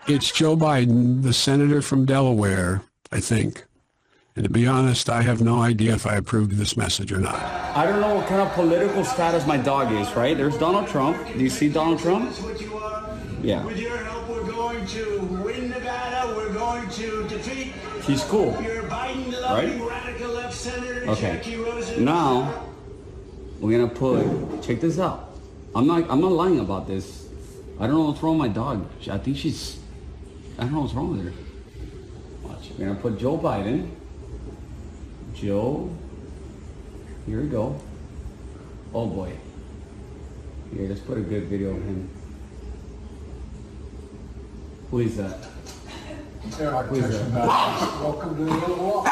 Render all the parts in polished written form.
It's Joe Biden, the senator from Delaware, I think. And to be honest, I have no idea if I approved of this message or not. I don't know what kind of political status my dog is, right? There's Donald Trump. Do you see Donald Trump? That's what you are. Yeah. With your help, we're going to win Nevada. We're going to defeat. He's cool. Your Biden-loving Right? radical left senator, Okay. Jackie Rosen. Now, we're gonna put, check this out. I'm not lying about this. I don't know what's wrong with my dog. I think she's, I don't know what's wrong with her. Watch. We're gonna put Joe Biden. Joe, here we go. Oh boy. Here, let's put a good video of him. Who is that? Who is that? Welcome to the Oval Office.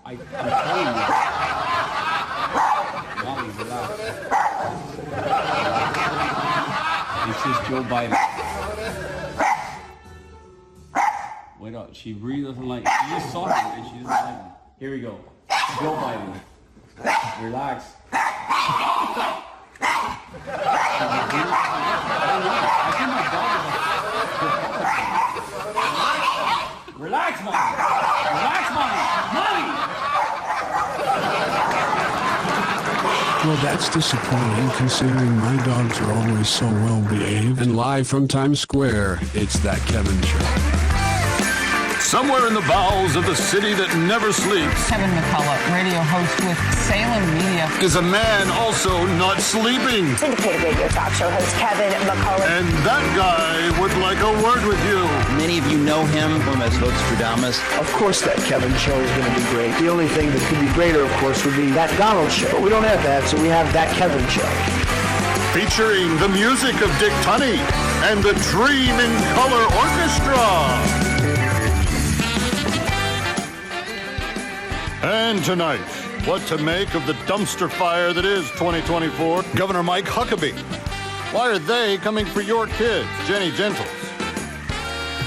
I'm telling you. Mommy, relax. This is Joe Biden. Wait up, she really doesn't like, she just saw him and she doesn't like him. Here we go. Joe Biden. Relax. I think my dog is Relax, mommy. Relax, mommy. Mommy! Well, that's disappointing considering my dogs are always so well behaved. And live from Times Square, it's That Kevin Show. Somewhere in the bowels of the city that never sleeps Kevin McCullough, radio host with Salem Media, is a man also not sleeping. Syndicated radio talk show host Kevin McCullough. And that guy would like a word with you. Many of you know him as Hoaxstradamus. Of course that Kevin show is going to be great. The only thing that could be greater, of course, would be That Donald show. But we don't have that, so we have That Kevin show. Featuring the music of Dick Tunney and the Dream in Color Orchestra. And tonight, what to make of the dumpster fire that is 2024? Governor Mike Huckabee. Why are they coming for your kids, Jenny Gentiles?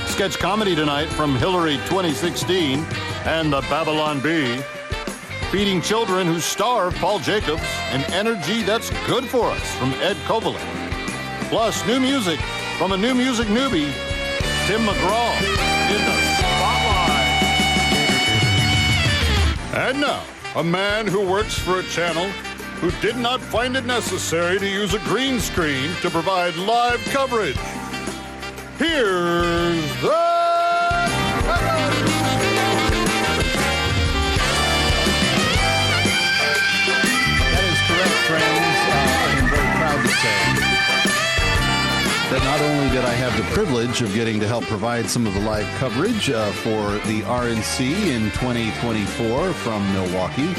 Sketch comedy tonight from Hillary 2016 and the Babylon Bee. Feeding children who starve Paul Jacobs, an energy that's good for us from Ed Kovalik. Plus new music from a new music newbie, Tim McGraw in the spotlight. And now, a man who works for a channel who did not find it necessary to use a green screen to provide live coverage. Here's the... That is correct, friends. I am very proud to say that not only did I have the privilege of getting to help provide some of the live coverage for the RNC in 2024 from Milwaukee,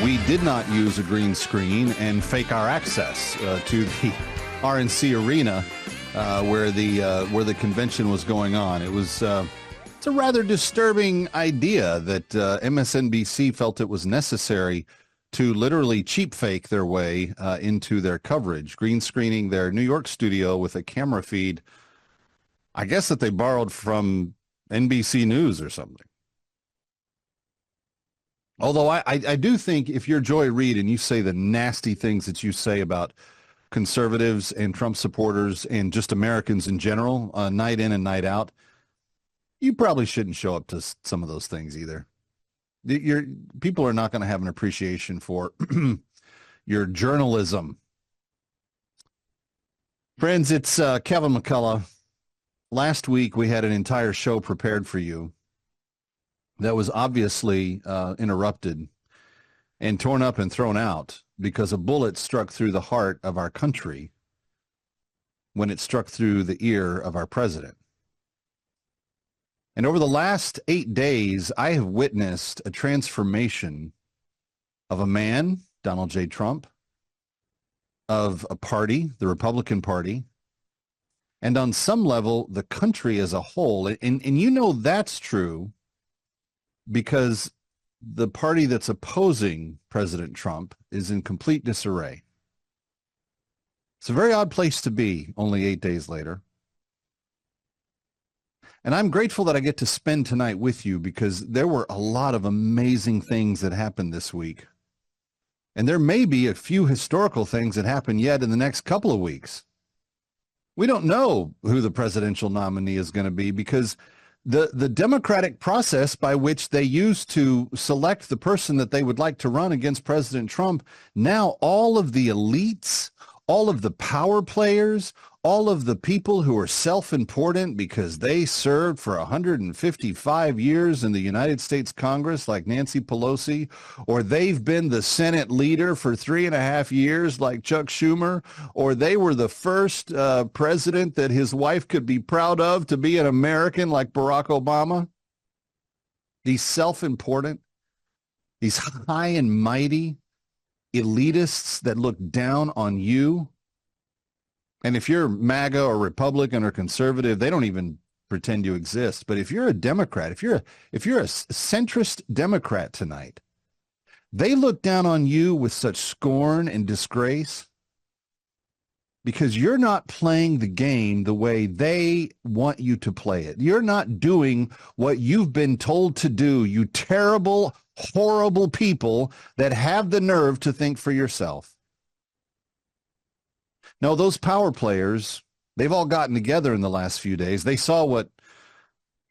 we did not use a green screen and fake our access to the RNC arena where the convention was going on. It was it's a rather disturbing idea that MSNBC felt it was necessary to literally cheap fake their way into their coverage, green screening their New York studio with a camera feed, I guess that they borrowed from NBC News or something. Although I do think if you're Joy Reid and you say the nasty things that you say about conservatives and Trump supporters and just Americans in general, night in and night out, you probably shouldn't show up to some of those things either. People are not going to have an appreciation for your journalism. Friends, it's Kevin McCullough. Last week, we had an entire show prepared for you that was obviously interrupted and torn up and thrown out because a bullet struck through the heart of our country when it struck through the ear of our president. And over the last 8 days, I have witnessed a transformation of a man, Donald J. Trump, of a party, the Republican Party, and on some level, the country as a whole. And you know that's true because the party that's opposing President Trump is in complete disarray. It's a very odd place to be only 8 days later. And I'm grateful that I get to spend tonight with you because there were a lot of amazing things that happened this week. And there may be a few historical things that happen yet in the next couple of weeks. We don't know who the presidential nominee is going to be because the democratic process by which they used to select the person that they would like to run against President Trump, now all of the elites, all of the power players, all of the people who are self-important because they served for 155 years in the United States Congress like Nancy Pelosi, or they've been the Senate leader for 3.5 years like Chuck Schumer, or they were the first president that his wife could be proud of to be an American like Barack Obama. These self-important, these high and mighty elitists that look down on you. And if you're MAGA or Republican or conservative, they don't even pretend you exist. But if you're a Democrat, if you're a centrist Democrat tonight, they look down on you with such scorn and disgrace because you're not playing the game the way they want you to play it. You're not doing what you've been told to do, you terrible, horrible people that have the nerve to think for yourself. No, those power players, they've all gotten together in the last few days. They saw what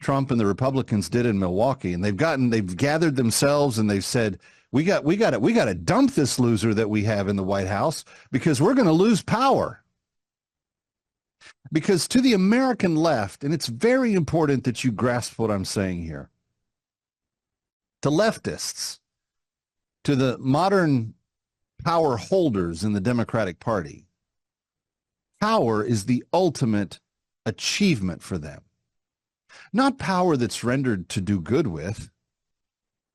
Trump and the Republicans did in Milwaukee, and they've gathered themselves and they've said, we got to dump this loser that we have in the White House because we're going to lose power. Because to the American left, and it's very important that you grasp what I'm saying here, to leftists, to the modern power holders in the Democratic Party, power is the ultimate achievement for them. Not power that's rendered to do good with,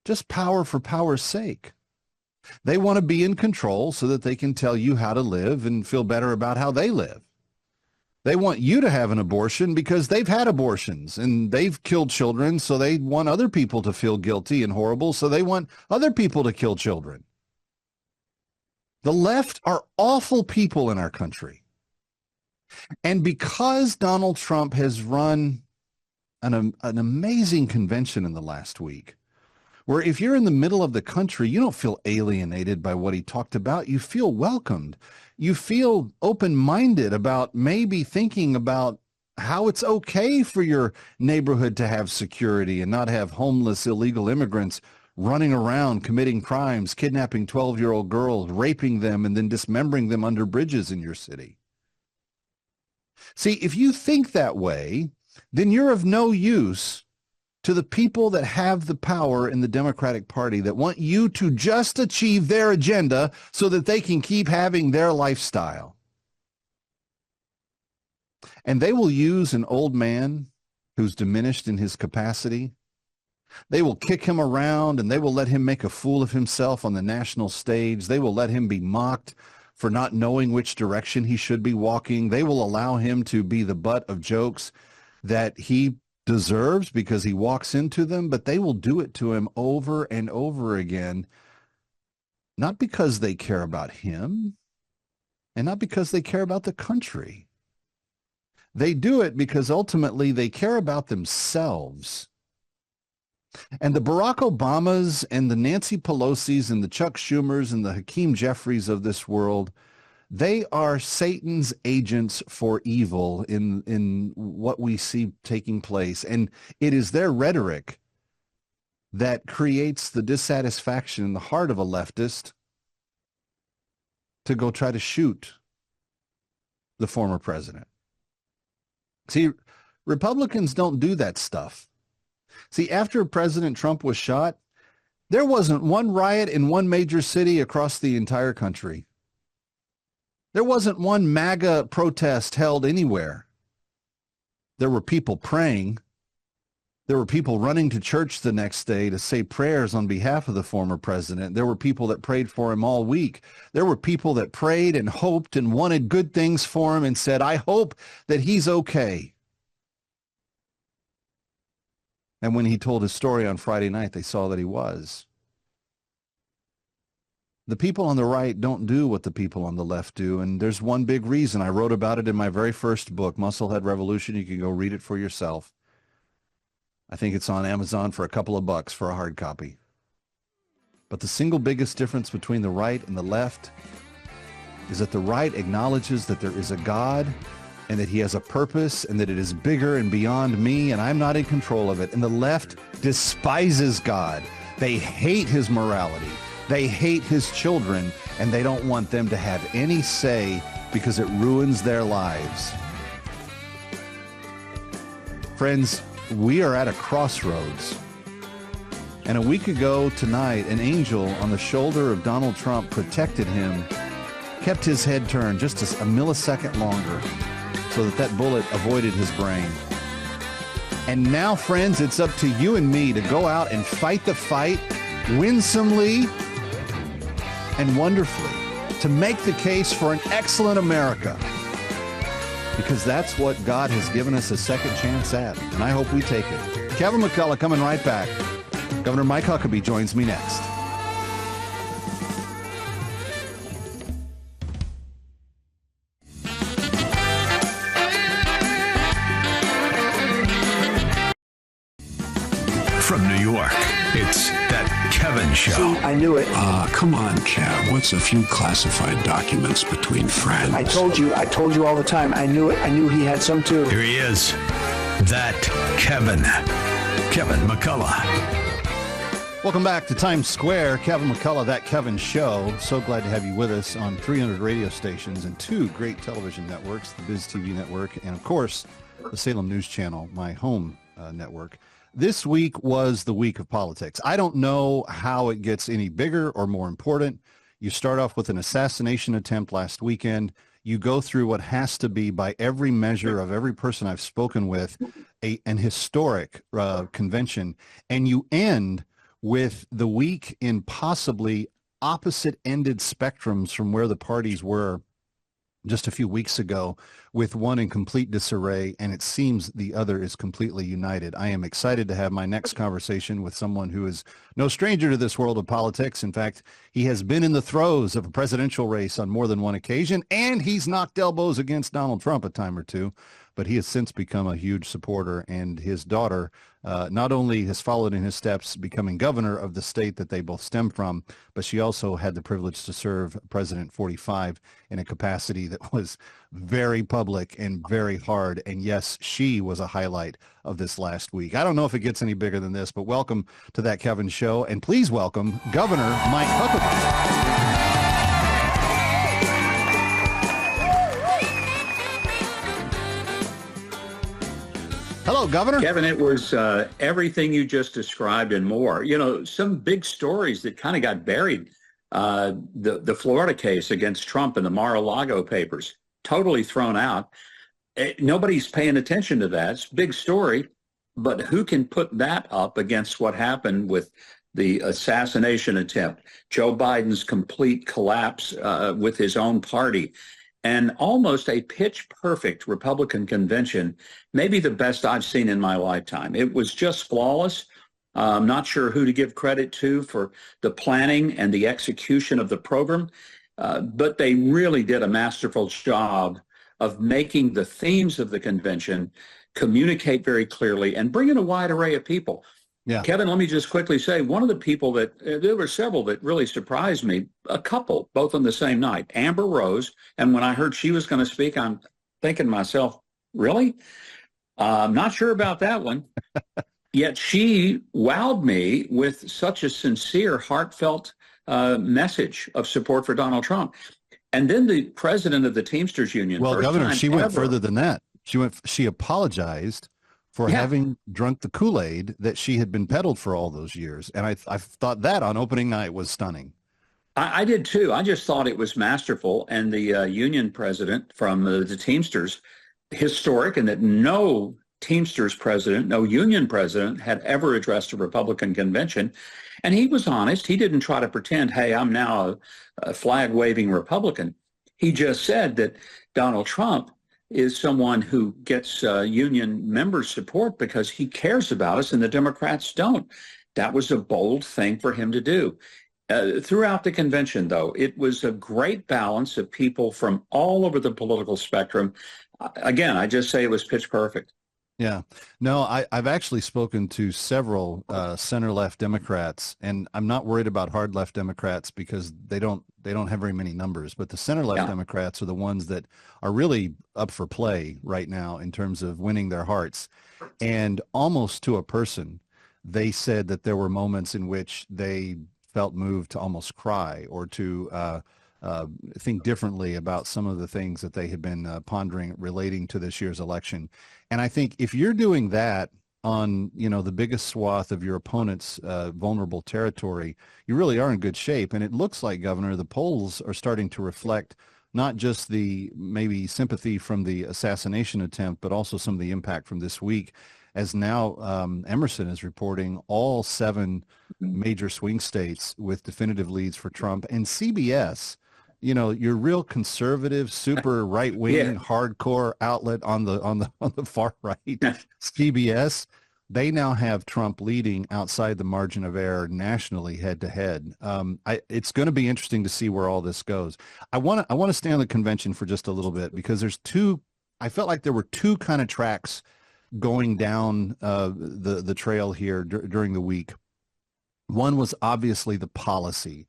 just power for power's sake. They want to be in control so that they can tell you how to live and feel better about how they live. They want you to have an abortion because they've had abortions and they've killed children, so they want other people to feel guilty and horrible, so they want other people to kill children. The left are awful people in our country. And because Donald Trump has run an amazing convention in the last week, where if you're in the middle of the country, you don't feel alienated by what he talked about. You feel welcomed. You feel open-minded about maybe thinking about how it's okay for your neighborhood to have security and not have homeless illegal immigrants running around committing crimes, kidnapping 12-year-old girls, raping them, and then dismembering them under bridges in your city. See, if you think that way, then you're of no use to the people that have the power in the Democratic Party that want you to just achieve their agenda so that they can keep having their lifestyle. And they will use an old man who's diminished in his capacity. They will kick him around and they will let him make a fool of himself on the national stage. They will let him be mocked for not knowing which direction he should be walking. They will allow him to be the butt of jokes that he deserves because he walks into them, but they will do it to him over and over again, not because they care about him and not because they care about the country. They do it because ultimately they care about themselves. And the Barack Obamas and the Nancy Pelosi's and the Chuck Schumers and the Hakeem Jeffries of this world, they are Satan's agents for evil in what we see taking place. And it is their rhetoric that creates the dissatisfaction in the heart of a leftist to go try to shoot the former president. See, Republicans don't do that stuff. See, after President Trump was shot, there wasn't one riot in one major city across the entire country. There wasn't one MAGA protest held anywhere. There were people praying. There were people running to church the next day to say prayers on behalf of the former president. There were people that prayed for him all week. There were people that prayed and hoped and wanted good things for him and said, I hope that he's okay. And when he told his story on Friday night, they saw that he was. The people on the right don't do what the people on the left do, and there's one big reason. I wrote about it in my very first book, Musclehead Revolution. You can go read it for yourself. I think it's on Amazon for a couple of bucks for a hard copy. But the single biggest difference between the right and the left is that the right acknowledges that there is a God and that he has a purpose and that it is bigger and beyond me and I'm not in control of it. And the left despises God. They hate his morality. They hate his children, and they don't want them to have any say because it ruins their lives. Friends, we are at a crossroads. And a week ago tonight, an angel on the shoulder of Donald Trump protected him, kept his head turned just a millisecond longer so that that bullet avoided his brain. And now, friends, it's up to you and me to go out and fight the fight winsomely and wonderfully to make the case for an excellent America. Because that's what God has given us a second chance at, and I hope we take it. Kevin McCullough coming right back. Governor Mike Huckabee joins me next. From New York, it's That Kevin Show. See, I knew it. Come on, Kev. What's a few classified documents between friends? I told you all the time. I knew it. I knew he had some too. Here he is. That Kevin McCullough. Welcome back to Times Square. Kevin McCullough, That Kevin Show. So glad to have you with us on 300 radio stations and 2 great television networks, the BizTV network and, of course, the Salem News Channel, my home network. This week was the week of politics. I don't know how it gets any bigger or more important. You start off with an assassination attempt last weekend. You go through what has to be, by every measure of every person I've spoken with, an historic convention. And you end with the week in possibly opposite-ended spectrums from where the parties were just a few weeks ago, with one in complete disarray, and it seems the other is completely united. I am excited to have my next conversation with someone who is no stranger to this world of politics. In fact, he has been in the throes of a presidential race on more than one occasion, and he's knocked elbows against Donald Trump a time or two, but he has since become a huge supporter, and his daughter not only has followed in his steps, becoming governor of the state that they both stem from, but she also had the privilege to serve President 45 in a capacity that was very public and very hard. And yes, she was a highlight of this last week. I don't know if it gets any bigger than this, but welcome to That Kevin Show. And please welcome Governor Mike Huckabee. Hello, Governor. Kevin, it was everything you just described and more. You know, some big stories that kind of got buried. The Florida case against Trump and the Mar-a-Lago papers, totally thrown out. Nobody's paying attention to that. It's a big story, but who can put that up against what happened with the assassination attempt, Joe Biden's complete collapse with his own party, and almost a pitch-perfect Republican convention, maybe the best I've seen in my lifetime. It was just flawless. I'm not sure who to give credit to for the planning and the execution of the program, but they really did a masterful job of making the themes of the convention communicate very clearly and bring in a wide array of people. Yeah. Kevin, let me just quickly say, one of the people that, there were several that really surprised me, a couple, both on the same night, Amber Rose, and when I heard she was going to speak, I'm thinking to myself, really? I'm not sure about that one. Yet she wowed me with such a sincere, heartfelt message of support for Donald Trump. And then the president of the Teamsters Union. Well, Governor, she went further than that. She apologized for having drunk the Kool-Aid that she had been peddled for all those years. And I thought that on opening night was stunning. I did too. I just thought it was masterful. And the union president from the Teamsters, historic, and that no Teamsters president, no union president had ever addressed a Republican convention. And he was honest. He didn't try to pretend, hey, I'm now a flag-waving Republican. He just said that Donald Trump is someone who gets union members' support because he cares about us and the Democrats don't. That was a bold thing for him to do. Throughout the convention, though, it was a great balance of people from all over the political spectrum. Again, I just say it was pitch perfect. Yeah. No, I've actually spoken to several center-left Democrats, and I'm not worried about hard-left Democrats because they don't have very many numbers. But the center-left Democrats are the ones that are really up for play right now in terms of winning their hearts. And almost to a person, they said that there were moments in which they felt moved to almost cry or to think differently about some of the things that they had been pondering relating to this year's election. And I think if you're doing that on, the biggest swath of your opponent's vulnerable territory, you really are in good shape. And it looks like, Governor, the polls are starting to reflect not just the maybe sympathy from the assassination attempt, but also some of the impact from this week, as now Emerson is reporting all 7 major swing states with definitive leads for Trump, and CBS, your real conservative, super right-wing, hardcore outlet on the far right, CBS, they now have Trump leading outside the margin of error nationally, head to head. It's going to be interesting to see where all this goes. I want to stay on the convention for just a little bit because I felt like there were 2 kind of tracks going down the trail here during the week. One was obviously the policy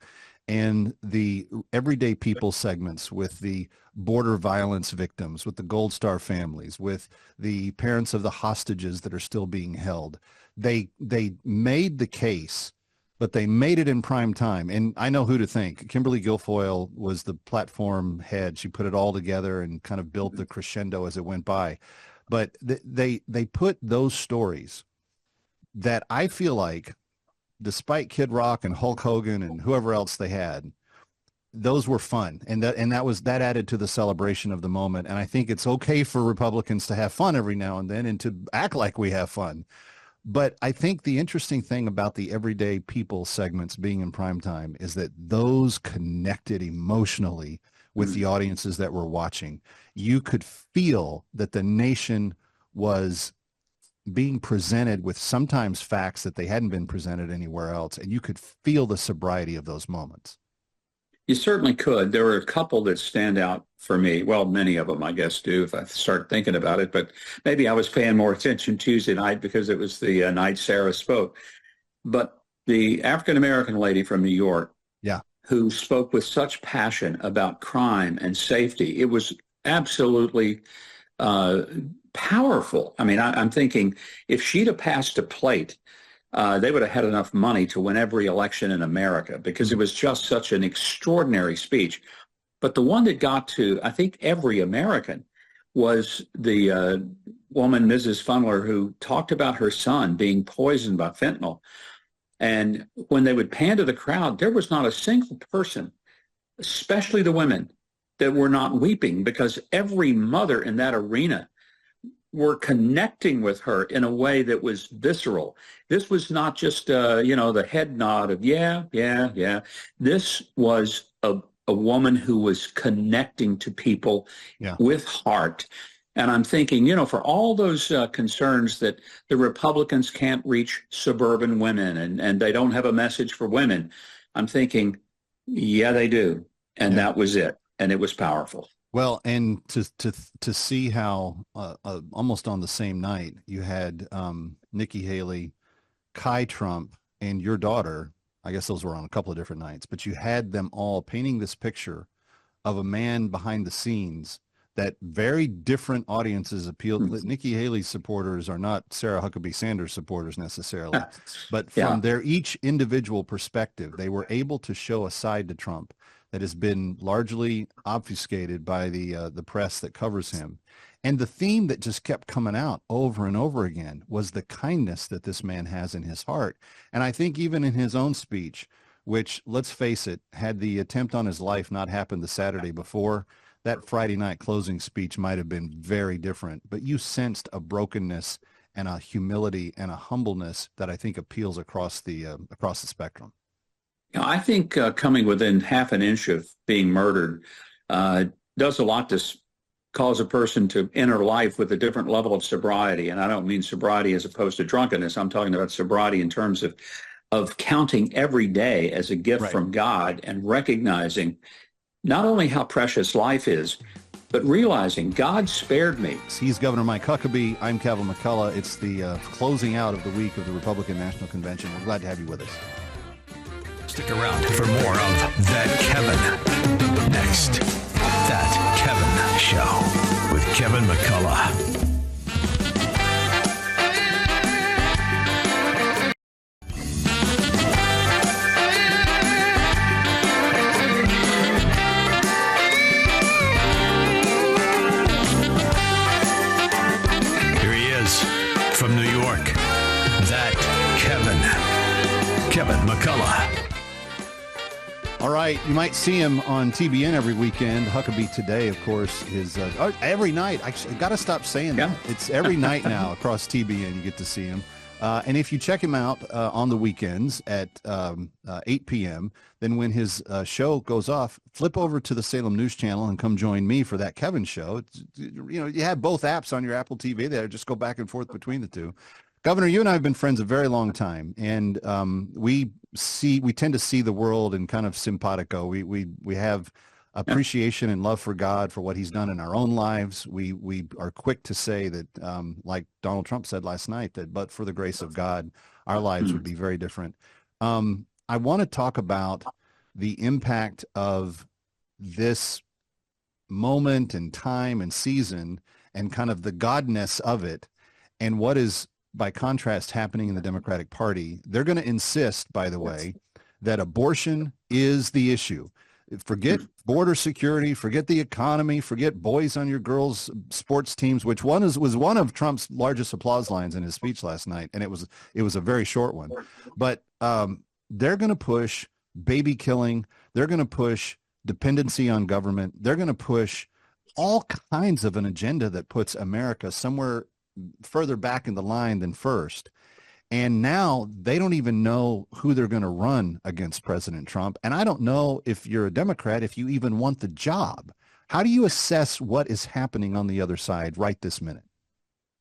and the everyday people segments with the border violence victims, with the Gold Star families, with the parents of the hostages that are still being held. They made the case, but they made it in prime time. And I know who to thank. Kimberly Guilfoyle was the platform head. She put it all together and kind of built the crescendo as it went by. But they put those stories that I feel like, despite Kid Rock and Hulk Hogan and whoever else they had, those were fun. And that added to the celebration of the moment. And I think it's okay for Republicans to have fun every now and then and to act like we have fun. But I think the interesting thing about the everyday people segments being in prime time is that those connected emotionally with the audiences that were watching. You could feel that the nation was being presented with sometimes facts that they hadn't been presented anywhere else, and you could feel the sobriety of those moments. You certainly could. There were a couple that stand out for me. Well, many of them, I guess, do if I start thinking about it, but maybe I was paying more attention Tuesday night because it was the night Sarah spoke. But the African-American lady from New York, who spoke with such passion about crime and safety, it was absolutely powerful. I mean, I'm thinking if she'd have passed a plate, they would have had enough money to win every election in America because it was just such an extraordinary speech. But the one that got to, I think, every American was the woman, Mrs. Fundler, who talked about her son being poisoned by fentanyl. And when they would pan to the crowd, there was not a single person, especially the women, that were not weeping because every mother in that arena were connecting with her in a way that was visceral. This was not just, the head nod of, yeah. This was a woman who was connecting to people with heart. And I'm thinking, for all those concerns that the Republicans can't reach suburban women and they don't have a message for women, I'm thinking, yeah, they do. And that was it. And it was powerful. Well, and to see how almost on the same night you had Nikki Haley, Kai Trump, and your daughter, I guess those were on a couple of different nights, but you had them all painting this picture of a man behind the scenes that very different audiences appealed. Nikki Haley's supporters are not Sarah Huckabee Sanders supporters necessarily, but from their each individual perspective, they were able to show a side to Trump that has been largely obfuscated by the press that covers him. And the theme that just kept coming out over and over again was the kindness that this man has in his heart. And I think even in his own speech, which, let's face it, had the attempt on his life not happened the Saturday before, that Friday night closing speech might have been very different. But you sensed a brokenness and a humility and a humbleness that I think appeals across the spectrum. I think coming within half an inch of being murdered does a lot to cause a person to enter life with a different level of sobriety. And I don't mean sobriety as opposed to drunkenness. I'm talking about sobriety in terms of counting every day as a gift from God and recognizing not only how precious life is, but realizing God spared me. He's Governor Mike Huckabee. I'm Kevin McCullough. It's the closing out of the week of the Republican National Convention. We're glad to have you with us. Stick around for more of That Kevin. Next, That Kevin Show with Kevin McCullough. From New York, That Kevin McCullough. All right, you might see him on TBN every weekend. Huckabee Today, of course, is every night. I got to stop saying that. It's every night now across TBN you get to see him. And if you check him out on the weekends at 8 p.m., then when his show goes off, flip over to the Salem News Channel and come join me for That Kevin Show. You have both apps on your Apple TV there. Just go back and forth between the two. Governor, you and I have been friends a very long time, and we tend to see the world in kind of simpatico. We have appreciation and love for God for what he's done in our own lives. We are quick to say that, like Donald Trump said last night, that but for the grace of God, our lives would be very different. I want to talk about the impact of this moment and time and season and kind of the godness of it, and what is, by contrast, happening in the Democratic Party. They're going to insist, by the way, that abortion is the issue. Forget border security, forget the economy, forget boys on your girls' sports teams, which was one of Trump's largest applause lines in his speech last night, and it was a very short one. But they're going to push baby killing. They're going to push dependency on government. They're going to push all kinds of an agenda that puts America somewhere further back in the line than first. And now they don't even know who they're going to run against President Trump. And I don't know, if you're a Democrat, if you even want the job. How do you assess what is happening on the other side right this minute?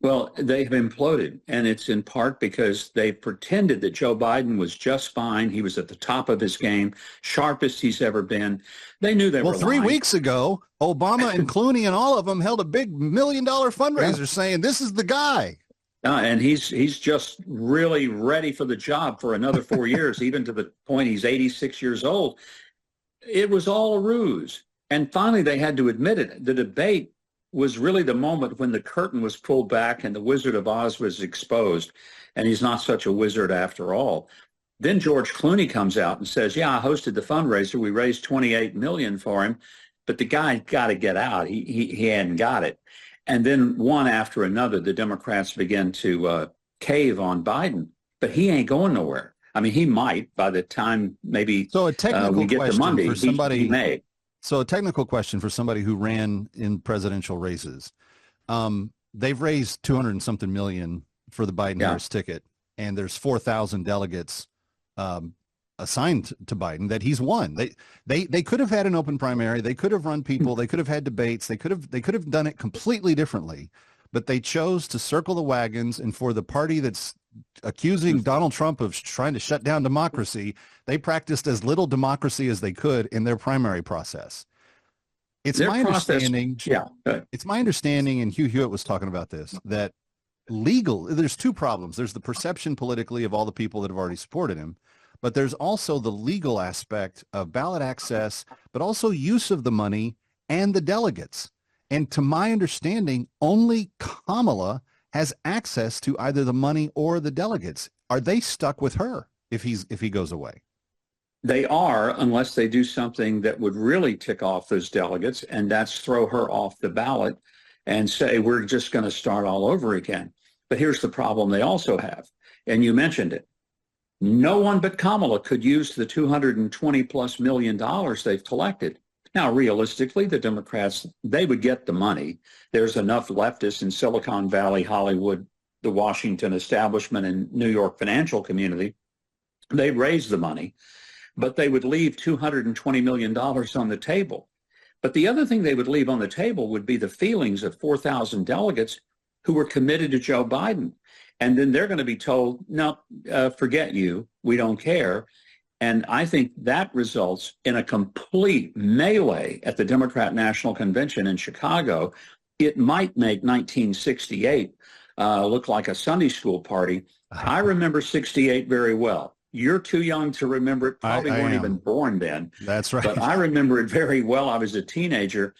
Well, they have imploded, and it's in part because they pretended that Joe Biden was just fine. He was at the top of his game, sharpest he's ever been. They knew they were lying. 3 weeks ago, Obama and Clooney and all of them held a big $1 million fundraiser saying this is the guy. And he's just really ready for the job for another 4 years, even to the point he's 86 years old. It was all a ruse. And finally, they had to admit it. The debate was really the moment when the curtain was pulled back and the Wizard of Oz was exposed. And he's not such a wizard after all. Then George Clooney comes out and says, yeah, I hosted the fundraiser. We raised $28 million for him. But the guy got to get out. He hadn't got it. And then one after another, the Democrats began to cave on Biden. But he ain't going nowhere. I mean, he might by the time maybe we get to Monday. For somebody, he may. So a technical question for somebody who ran in presidential races. They've raised 200 and something million for the Biden-Harris ticket, and there's 4,000 delegates assigned to Biden that he's won. They could have had an open primary. They could have run people. They could have had debates. They could have done it completely differently, but they chose to circle the wagons. And for the party that's accusing Donald Trump of trying to shut down democracy, they practiced as little democracy as they could in their primary process. It's my understanding. It's my understanding, and Hugh Hewitt was talking about this, that there's two problems. There's the perception politically of all the people that have already supported him, but there's also the legal aspect of ballot access, but also use of the money and the delegates. And to my understanding, only Kamala has access to either the money or the delegates. Are they stuck with her if he goes away? They are, unless they do something that would really tick off those delegates, and that's throw her off the ballot and say, we're just going to start all over again. But here's the problem they also have, and you mentioned it. No one but Kamala could use the $220+ million they've collected. Now, realistically, the Democrats, they would get the money. There's enough leftists in Silicon Valley, Hollywood, the Washington establishment, and New York financial community. They'd raise the money, but they would leave $220 million on the table. But the other thing they would leave on the table would be the feelings of 4,000 delegates who were committed to Joe Biden. And then they're going to be told, no, forget you. We don't care. And I think that results in a complete melee at the Democrat National Convention in Chicago. It might make 1968 look like a Sunday school party. I remember 68 very well. You're too young to remember it. Probably weren't even born then. That's right. But I remember it very well. I was a teenager,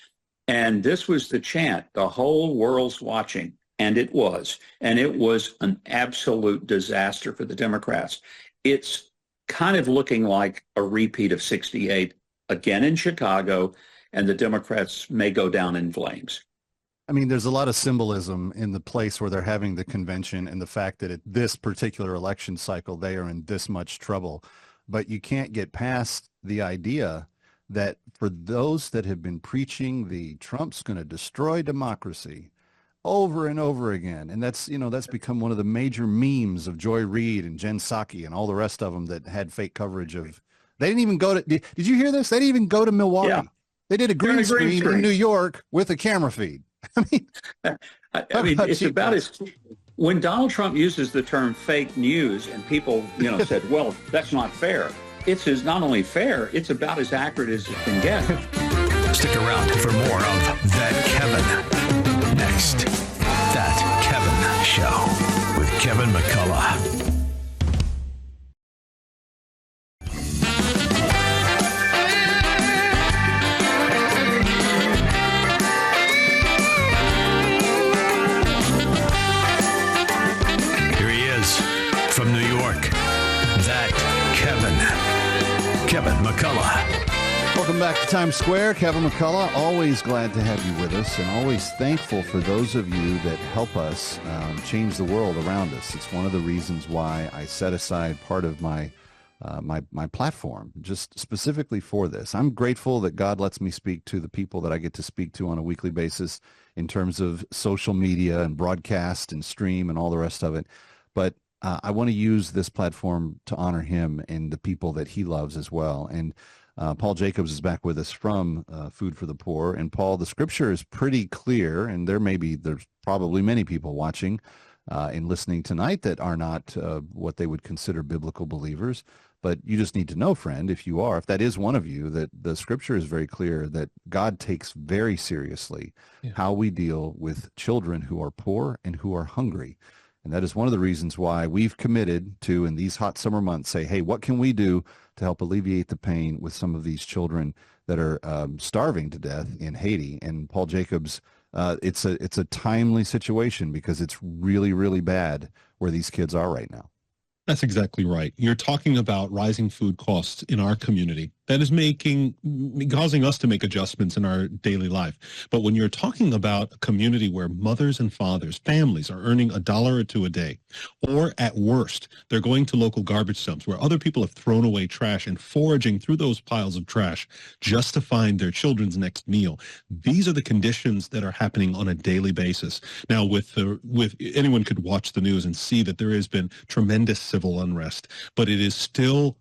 and this was the chant, the whole world's watching, and it was. And it was an absolute disaster for the Democrats. It's kind of looking like a repeat of 68 again in Chicago, and the Democrats may go down in flames. I mean, there's a lot of symbolism in the place where they're having the convention and the fact that at this particular election cycle, they are in this much trouble. But you can't get past the idea that for those that have been preaching the Trump's going to destroy democracy over and over again, and that's become one of the major memes of Joy Reid and Jen Psaki and all the rest of them that had fake coverage of. They didn't even go to. Did you hear this? They didn't even go to Milwaukee. Yeah. They did a green screen in New York with a camera feed. I mean, it's about as when Donald Trump uses the term fake news and people, said, well, that's not fair. It's not only fair, it's about as accurate as it can get. Stick around for more of That Kevin. Next, That Kevin Show with Kevin McCullough. From New York, That Kevin McCullough. Welcome back to Times Square. Kevin McCullough, always glad to have you with us and always thankful for those of you that help us change the world around us. It's one of the reasons why I set aside part of my platform just specifically for this. I'm grateful that God lets me speak to the people that I get to speak to on a weekly basis in terms of social media and broadcast and stream and all the rest of it. But I want to use this platform to honor him and the people that he loves as well. And Paul Jacobs is back with us from Food for the Poor. And Paul, the scripture is pretty clear, and there's probably many people watching and listening tonight that are not what they would consider biblical believers. But you just need to know, friend, if that is one of you, that the scripture is very clear that God takes very seriously how we deal with children who are poor and who are hungry. And that is one of the reasons why we've committed to, in these hot summer months, say, hey, what can we do to help alleviate the pain with some of these children that are starving to death in Haiti? And Paul Jacobs, it's a timely situation because it's really, really bad where these kids are right now. That's exactly right. You're talking about rising food costs in our community. That is causing us to make adjustments in our daily life. But when you're talking about a community where mothers and fathers, families are earning $1 or $2 a day, or at worst, they're going to local garbage dumps where other people have thrown away trash and foraging through those piles of trash just to find their children's next meal. These are the conditions that are happening on a daily basis. Now, with anyone could watch the news and see that there has been tremendous civil unrest, but it is still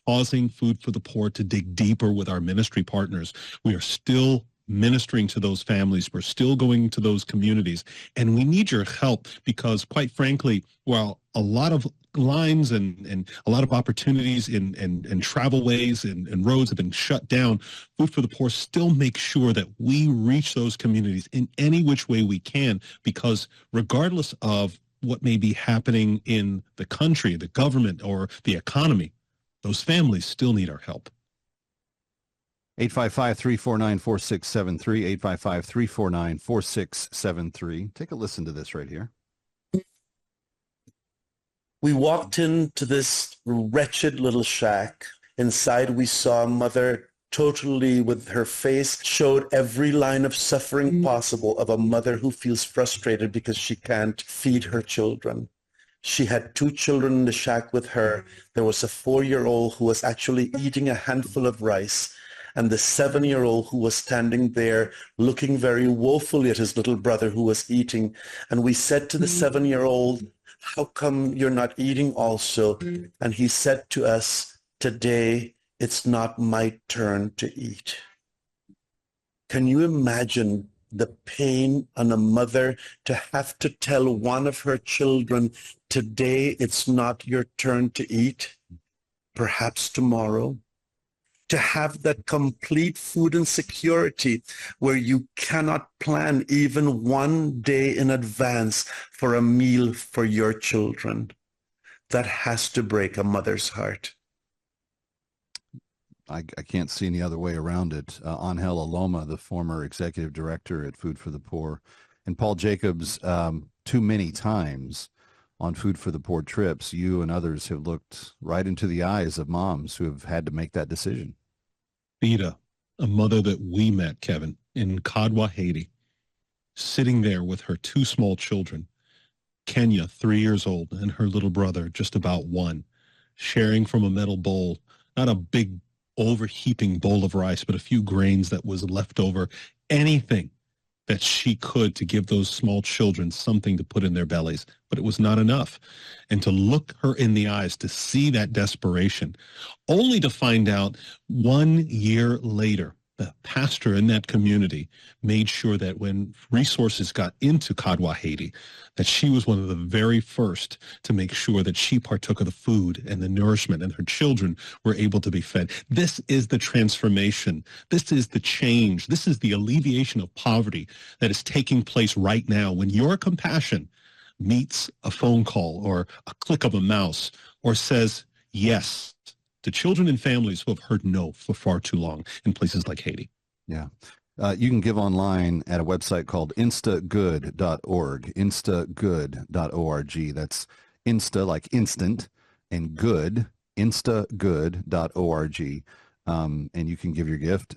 causing Food for the Poor to dig deeper with our ministry partners. We are still ministering to those families. We're still going to those communities. And we need your help because, quite frankly, while a lot of lines and a lot of opportunities and travelways and roads have been shut down, Food for the Poor still makes sure that we reach those communities in any which way we can, because regardless of what may be happening in the country, the government, or the economy, those families still need our help. 855-349-4673, 855-349-4673. Take a listen to this right here. We walked into this wretched little shack. Inside we saw a mother totally with her face showed every line of suffering possible of a mother who feels frustrated because she can't feed her children. She had 2 children in the shack with her. There was a 4-year-old who was actually eating a handful of rice, and the 7-year-old who was standing there looking very woefully at his little brother who was eating. And we said to the 7-year-old, how come you're not eating also? And he said to us, today it's not my turn to eat. Can you imagine the pain on a mother to have to tell one of her children, today it's not your turn to eat? perhaps tomorrow, to have that complete food insecurity where you cannot plan even one day in advance for a meal for your children. That has to break a mother's heart. I can't see any other way around it. Angel Aloma, the former executive director at Food for the Poor, and Paul Jacobs, too many times on Food for the Poor trips, you and others have looked right into the eyes of moms who have had to make that decision. Vida, a mother that we met, Kevin, in Kadwa, Haiti, sitting there with her two small children, Kenya, 3 years old, and her little brother, just about 1, sharing from a metal bowl, not a big overheaping bowl of rice, but a few grains that was left over, anything that she could to give those small children something to put in their bellies. But it was not enough. And to look her in the eyes, to see that desperation, only to find out 1 year later, the pastor in that community made sure that when resources got into Kadwa, Haiti, that she was one of the very first to make sure that she partook of the food and the nourishment and her children were able to be fed. This is the transformation. This is the change. This is the alleviation of poverty that is taking place right now when your compassion meets a phone call or a click of a mouse or says yes to children and families who have heard no for far too long in places like Haiti. Yeah. You can give online at a website called instagood.org, instagood.org. That's insta like instant and good, instagood.org. And you can give your gift.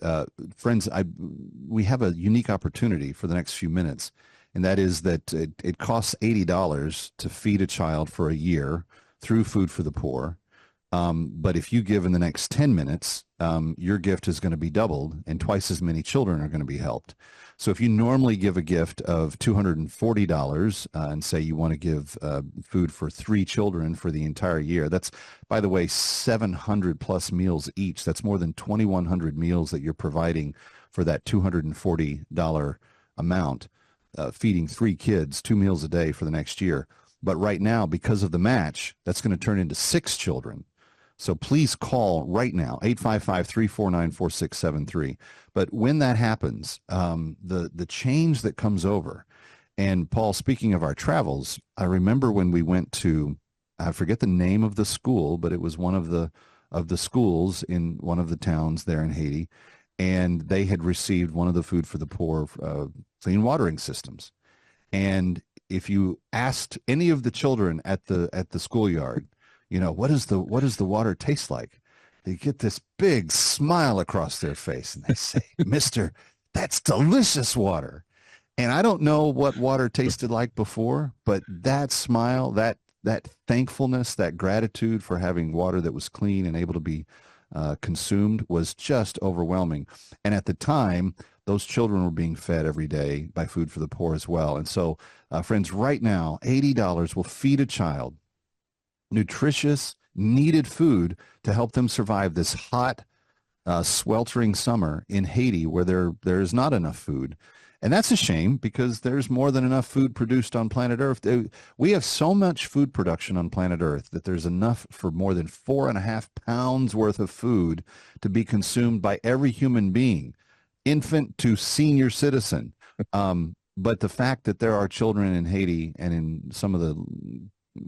Friends, we have a unique opportunity for the next few minutes, and that is that it costs $80 to feed a child for a year through Food for the Poor. But if you give in the next 10 minutes, your gift is going to be doubled and twice as many children are going to be helped. So if you normally give a gift of $240 and say you want to give food for 3 children for the entire year, that's, by the way, 700 plus meals each. That's more than 2,100 meals that you're providing for that $240 amount, feeding 3 kids 2 meals a day for the next year. But right now, because of the match, that's going to turn into 6 children. So please call right now, 855-349-4673. But when that happens, the change that comes over, and Paul, speaking of our travels, I remember when we went to, I forget the name of the school, but it was one of the schools in one of the towns there in Haiti, and they had received one of the Food for the Poor clean watering systems. And if you asked any of the children at the schoolyard, you know, what does the water taste like? They get this big smile across their face and they say, "Mister, that's delicious water." And I don't know what water tasted like before, but that smile, that thankfulness, that gratitude for having water that was clean and able to be consumed was just overwhelming. And at the time, those children were being fed every day by Food for the Poor as well. And so, friends, right now, $80 will feed a child nutritious, needed food to help them survive this hot, sweltering summer in Haiti where there is not enough food. And that's a shame because there's more than enough food produced on planet Earth. We have so much food production on planet Earth that there's enough for more than 4.5 pounds worth of food to be consumed by every human being, infant to senior citizen. But the fact that there are children in Haiti and in some of the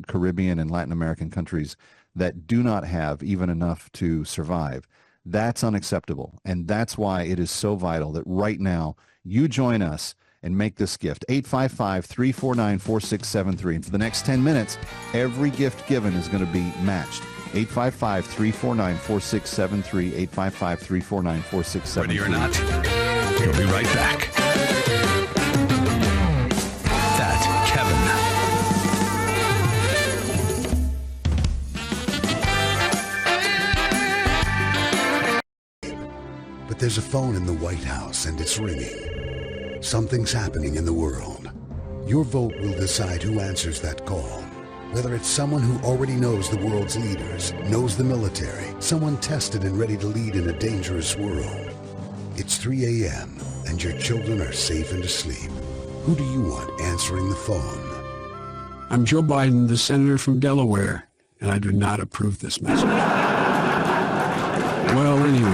Caribbean and Latin American countries that do not have even enough to survive, that's unacceptable. And that's why it is so vital that right now you join us and make this gift. 855-349-4673. And for the next 10 minutes, every gift given is going to be matched. 855-349-4673, 855-349-4673. Ready or not, we'll be right back. That Kevin. But there's a phone in the White House and it's ringing. Something's happening in the world. Your vote will decide who answers that call. Whether it's someone who already knows the world's leaders, knows the military, someone tested and ready to lead in a dangerous world. It's 3 a.m. and your children are safe and asleep. Who do you want answering the phone? I'm Joe Biden, the senator from Delaware, and I do not approve this message. Well, anyway,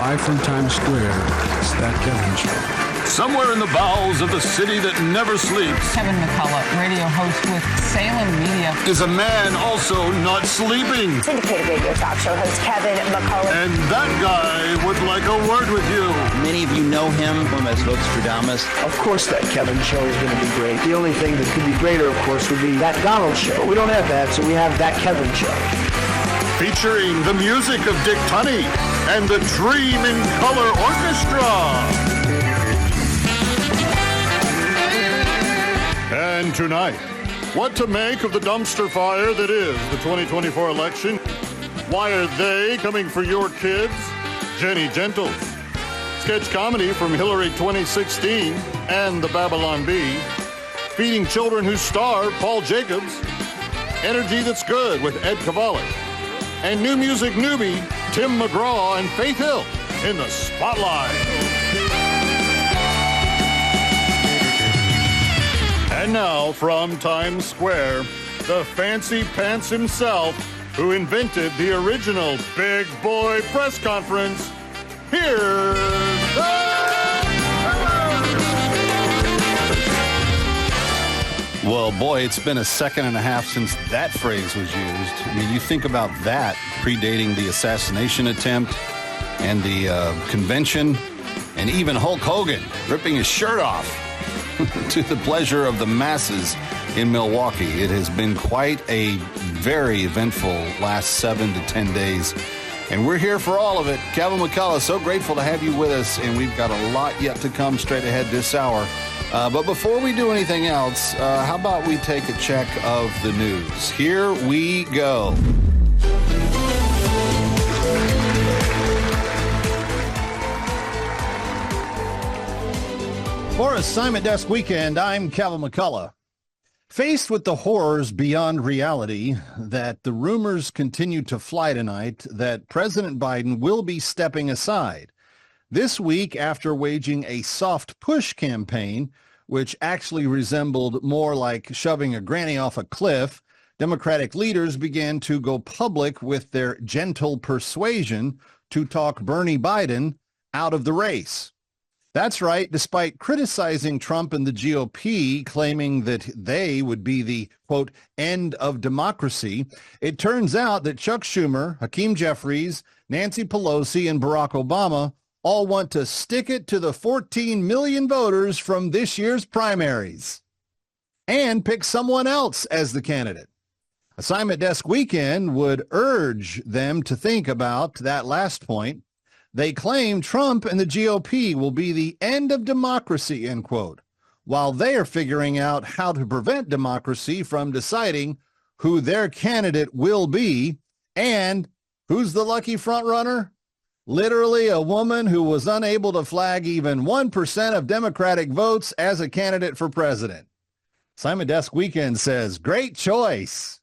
live from Times Square, it's That Kevin Show. Somewhere in the bowels of the city that never sleeps Kevin McCullough, radio host with Salem Media, is a man also not sleeping. Syndicated radio talk show host Kevin McCullough. And that guy would like a word with you. Many of you know him from as Nostradamus. Of course that Kevin show is going to be great. The only thing that could be greater, of course, would be That Donald Show. But we don't have that, so we have That Kevin Show. Featuring the music of Dick Tunney and the Dream in Color Orchestra. And tonight, what to make of the dumpster fire that is the 2024 election? Why are they coming for your kids? Jenny Gentles. Sketch comedy from Hillary 2016 and the Babylon Bee. Feeding children who starve, Paul Jacobs. Energy That's Good with Ed Kovalik. And new music newbie, Tim McGraw and Faith Hill in the spotlight. And now, from Times Square, the fancy pants himself, who invented the original Big Boy press conference, here's Well, boy, it's been a second and a half since that phrase was used. I mean, you think about that, predating the assassination attempt and the convention, and even Hulk Hogan ripping his shirt off. To the pleasure of the masses in Milwaukee. It has been quite a very eventful last 7 to 10 days, and we're here for all of it. Kevin McCullough, so grateful to have you with us, and we've got a lot yet to come straight ahead this hour. But before we do anything else, how about we take a check of the news? Here we go. For Assignment Desk Weekend, I'm Kevin McCullough. Faced with the horrors beyond reality that the rumors continue to fly tonight that President Biden will be stepping aside. This week, after waging a soft push campaign, which actually resembled more like shoving a granny off a cliff, Democratic leaders began to go public with their gentle persuasion to talk Bernie Biden out of the race. That's right, despite criticizing Trump and the GOP, claiming that they would be the, quote, end of democracy, it turns out that Chuck Schumer, Hakeem Jeffries, Nancy Pelosi, and Barack Obama all want to stick it to the 14 million voters from this year's primaries and pick someone else as the candidate. Assignment Desk Weekend would urge them to think about that last point. They claim Trump and the GOP will be the end of democracy, end quote, while they are figuring out how to prevent democracy from deciding who their candidate will be. And who's the lucky front runner? Literally a woman who was unable to flag even 1% of Democratic votes as a candidate for president. Assignment Desk Weekend says, great choice.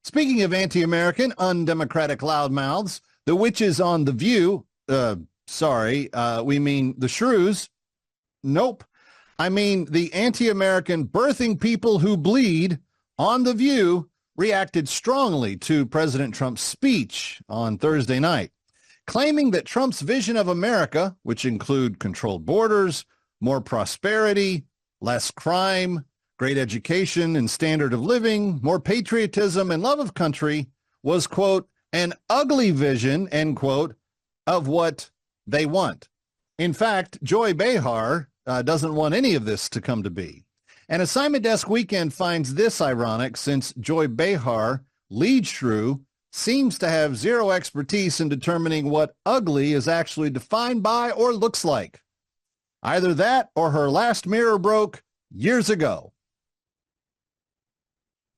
Speaking of anti-American, undemocratic loudmouths, the witches on The View, we mean the shrews. Nope. I mean the anti-American birthing people who bleed on The View reacted strongly to President Trump's speech on Thursday night, claiming that Trump's vision of America, which include controlled borders, more prosperity, less crime, great education and standard of living, more patriotism and love of country, was, quote, an ugly vision, end quote, of what they want. In fact, Joy Behar doesn't want any of this to come to be. And Assignment Desk Weekend finds this ironic, since Joy Behar, lead shrew, seems to have zero expertise in determining what ugly is actually defined by or looks like. Either that or her last mirror broke years ago.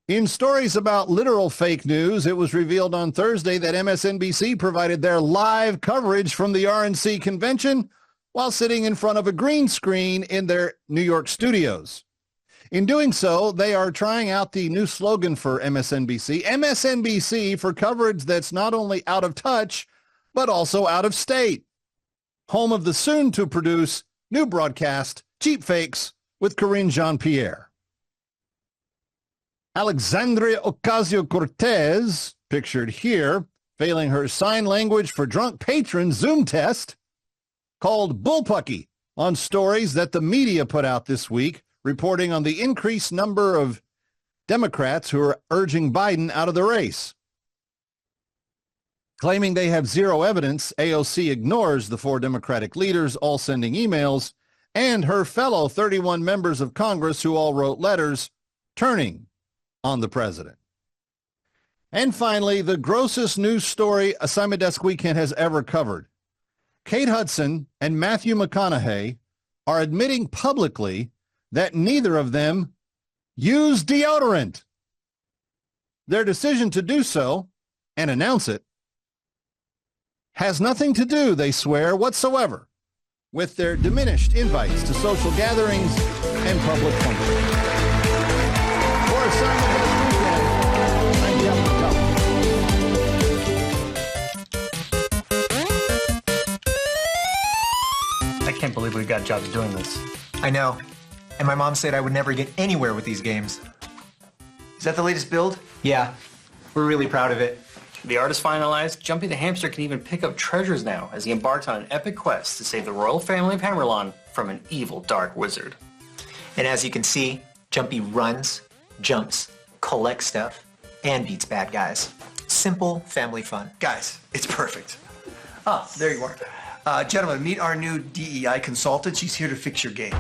In stories about literal fake news, it was revealed on Thursday that MSNBC provided their live coverage from the RNC convention while sitting in front of a green screen in their New York studios. In doing so, they are trying out the new slogan for MSNBC, MSNBC for coverage that's not only out of touch, but also out of state. Home of the soon-to-produce new broadcast, Cheap Fakes, with Corinne Jean-Pierre. Alexandria Ocasio-Cortez pictured here, failing her sign language for drunk patron Zoom test, called bullpucky on stories that the media put out this week, reporting on the increased number of Democrats who are urging Biden out of the race. Claiming they have zero evidence, AOC ignores the 4 Democratic leaders all sending emails and her fellow 31 members of Congress who all wrote letters turning on the president. And finally, the grossest news story Assignment Desk Weekend has ever covered. Kate Hudson and Matthew McConaughey are admitting publicly that neither of them use deodorant. Their decision to do so and announce it has nothing to do, they swear, whatsoever with their diminished invites to social gatherings and public functions. For Assignment Desk Weekend, I'm Kevin McCullough. I can't believe we've got jobs doing this. I know. And my mom said I would never get anywhere with these games. Is that the latest build? Yeah. We're really proud of it. The art is finalized. Jumpy the hamster can even pick up treasures now as he embarks on an epic quest to save the royal family of Hammerlawn from an evil dark wizard. And as you can see, Jumpy runs, jumps, collects stuff, and beats bad guys. Simple family fun. Guys, it's perfect. Ah, there you are. Gentlemen, meet our new DEI consultant. She's here to fix your game.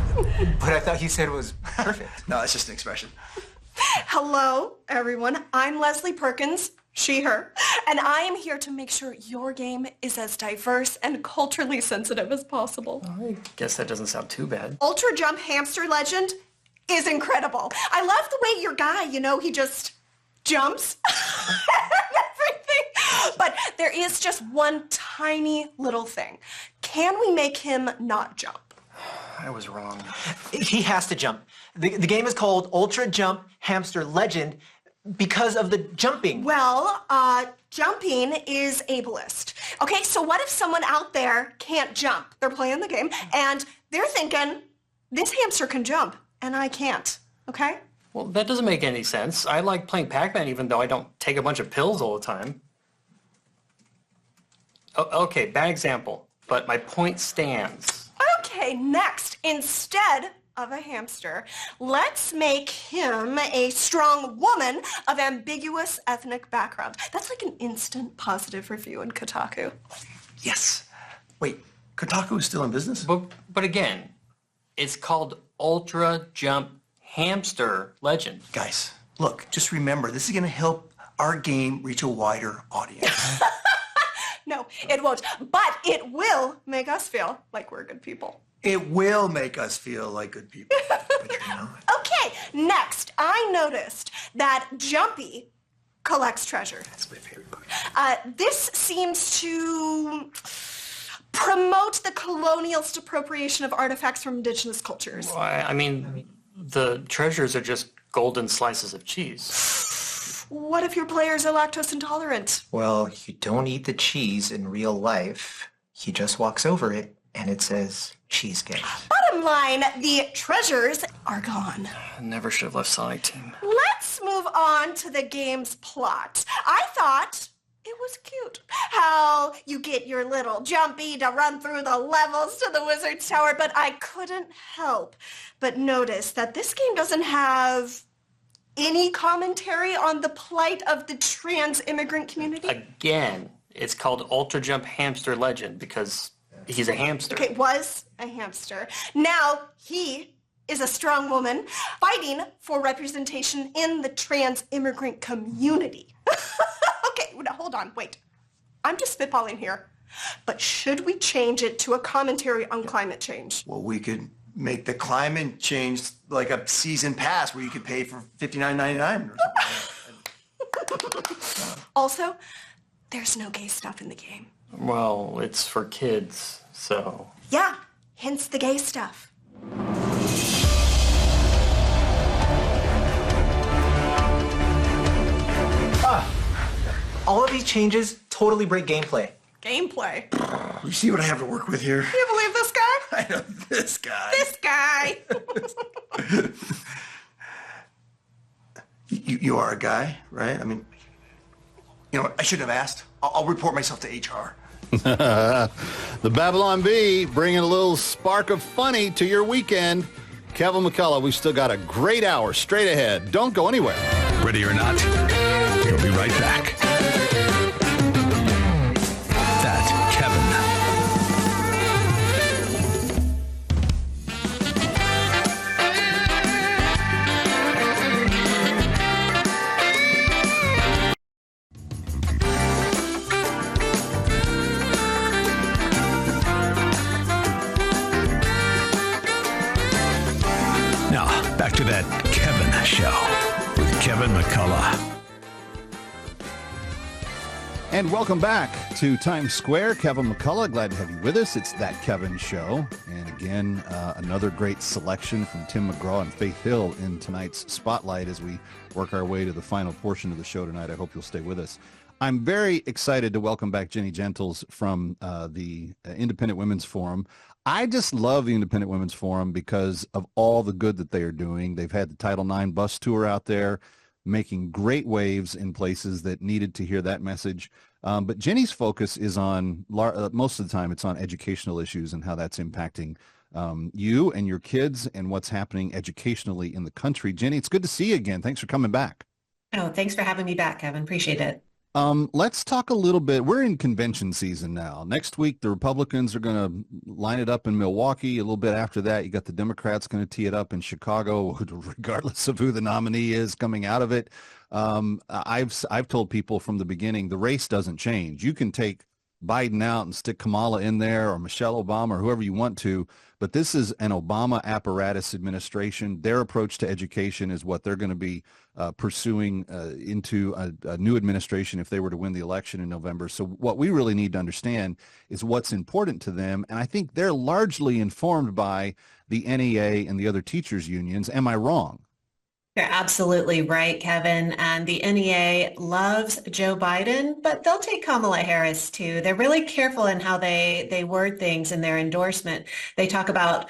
But I thought you said it was perfect. No, it's just an expression. Hello, everyone. I'm Leslie Perkins, she, her, and I am here to make sure your game is as diverse and culturally sensitive as possible. I guess that doesn't sound too bad. Ultra Jump Hamster Legend is incredible. I love the way your guy, he just jumps and everything. But there is just one tiny little thing. Can we make him not jump? I was wrong. He has to jump. The game is called Ultra Jump Hamster Legend because of the jumping. Well, jumping is ableist. Okay, so what if someone out there can't jump? They're playing the game, and they're thinking, this hamster can jump, and I can't, okay? Well, that doesn't make any sense. I like playing Pac-Man even though I don't take a bunch of pills all the time. Okay, bad example, but my point stands. Okay, next, instead of a hamster, let's make him a strong woman of ambiguous ethnic background. That's like an instant positive review in Kotaku. Yes. Wait, Kotaku is still in business? But again, it's called Ultra Jump Hamster Legend. Guys, look, just remember, this is going to help our game reach a wider audience. No, it won't. But it will make us feel like we're good people. It will make us feel like good people. Okay, next, I noticed that Jumpy collects treasure. That's my favorite part. This seems to promote the colonialist appropriation of artifacts from indigenous cultures. Well, I mean, the treasures are just golden slices of cheese. What if your players are lactose intolerant? Well, you don't eat the cheese in real life. He just walks over it, and it says cheesecake. Bottom line, the treasures are gone. I never should have left Sonic Team. Let's move on to the game's plot. I thought it was cute how you get your little Jumpy to run through the levels to the Wizard's Tower, but I couldn't help but notice that this game doesn't have any commentary on the plight of the trans immigrant community. Again, it's called Ultra Jump Hamster Legend because he's a hamster. Okay, was a hamster. Now he is a strong woman fighting for representation in the trans immigrant community. Okay, no, hold on, wait. I'm just spitballing here. But should we change it to a commentary on climate change? Well, we could make the climate change like a season pass where you could pay for $59.99 or something. Also, there's no gay stuff in the game. Well, it's for kids, so... Yeah, hence the gay stuff. All of these changes totally break gameplay. Gameplay? You see what I have to work with here? You believe this guy? I know this guy. This guy! You are a guy, right? I mean, I shouldn't have asked. I'll report myself to HR. The Babylon Bee bringing a little spark of funny to your weekend. Kevin McCullough, we've still got a great hour straight ahead. Don't go anywhere. Ready or not, we'll be right back. That Kevin. Now, back to That Kevin Show with Kevin McCullough. And welcome back to Times Square. Kevin McCullough, glad to have you with us. It's That Kevin Show. And again, another great selection from Tim McGraw and Faith Hill in tonight's Spotlight as we work our way to the final portion of the show tonight. I hope you'll stay with us. I'm very excited to welcome back Ginny Gentles from the Independent Women's Forum. I just love the Independent Women's Forum because of all the good that they are doing. They've had the Title IX bus tour out there, making great waves in places that needed to hear that message. But Ginny's focus is on, most of the time, it's on educational issues and how that's impacting you and your kids and what's happening educationally in the country. Ginny, it's good to see you again. Thanks for coming back. Oh, thanks for having me back, Kevin. Appreciate it. Let's talk a little bit. We're in convention season now. Next week, the Republicans are going to line it up in Milwaukee. A little bit after that, you got the Democrats going to tee it up in Chicago, regardless of who the nominee is coming out of it. I've told people from the beginning, the race doesn't change. You can take Biden out and stick Kamala in there or Michelle Obama or whoever you want to, but this is an Obama apparatus administration. Their approach to education is what they're going to be pursuing into a new administration if they were to win the election in November. So what we really need to understand is what's important to them, and I think they're largely informed by the NEA and the other teachers' unions. Am I wrong? You're absolutely right, Kevin. And the NEA loves Joe Biden, but they'll take Kamala Harris too. They're really careful in how they word things in their endorsement. They talk about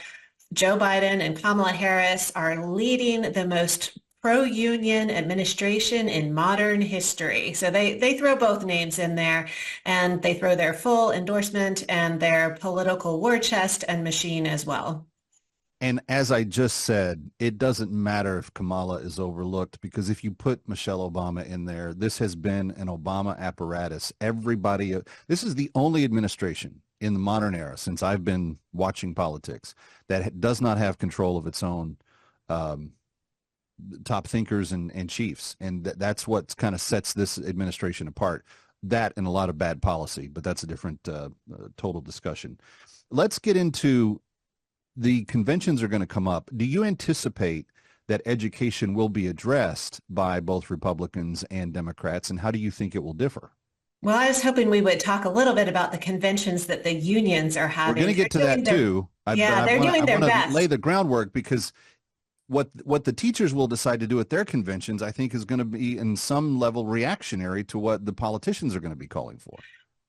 Joe Biden and Kamala Harris are leading the most pro-union administration in modern history. So they throw both names in there, and they throw their full endorsement and their political war chest and machine as well. And as I just said, it doesn't matter if Kamala is overlooked, because if you put Michelle Obama in there, this has been an Obama apparatus. This is the only administration in the modern era since I've been watching politics that does not have control of its own top thinkers and chiefs. And that's what kind of sets this administration apart. That and a lot of bad policy, but that's a different total discussion. Let's get into the conventions are going to come up. Do you anticipate that education will be addressed by both Republicans and Democrats, and how do you think it will differ? Well, I was hoping we would talk a little bit about the conventions that the unions are having. We're going to get to that too. They're doing their best. I want to lay the groundwork, because what the teachers will decide to do at their conventions, I think, is going to be in some level reactionary to what the politicians are going to be calling for.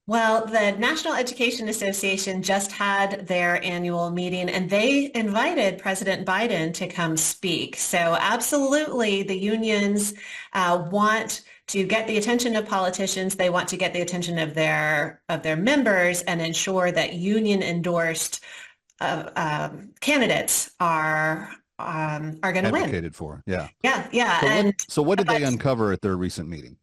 Well, the National Education Association just had their annual meeting, and they invited President Biden to come speak. So absolutely, the unions want to get the attention of politicians. They want to get the attention of their members and ensure that union-endorsed candidates are going to win. Advocated for, yeah. Yeah. So what did they uncover at their recent meeting?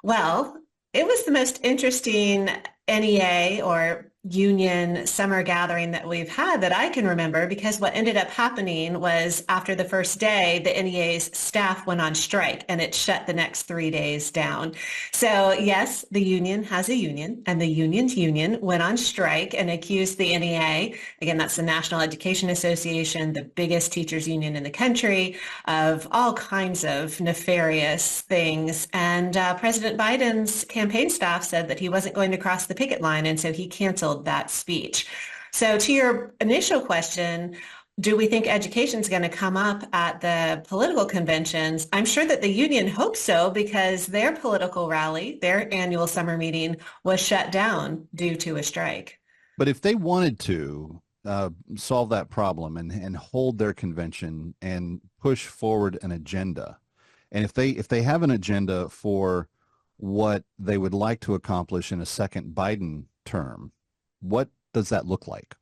Well, it was the most interesting NEA or union summer gathering that we've had that I can remember, because what ended up happening was after the first day, the NEA's staff went on strike and it shut the next 3 days down. So yes, the union has a union, and the union's union went on strike and accused the NEA, again, that's the National Education Association, the biggest teachers union in the country, of all kinds of nefarious things. And President Biden's campaign staff said that he wasn't going to cross the picket line, and so he canceled that speech. So to your initial question, do we think education is going to come up at the political conventions? I'm sure that the union hopes so, because their political rally, their annual summer meeting, was shut down due to a strike. But if they wanted to solve that problem and hold their convention and push forward an agenda, and if they have an agenda for what they would like to accomplish in a second Biden term. What does that look like?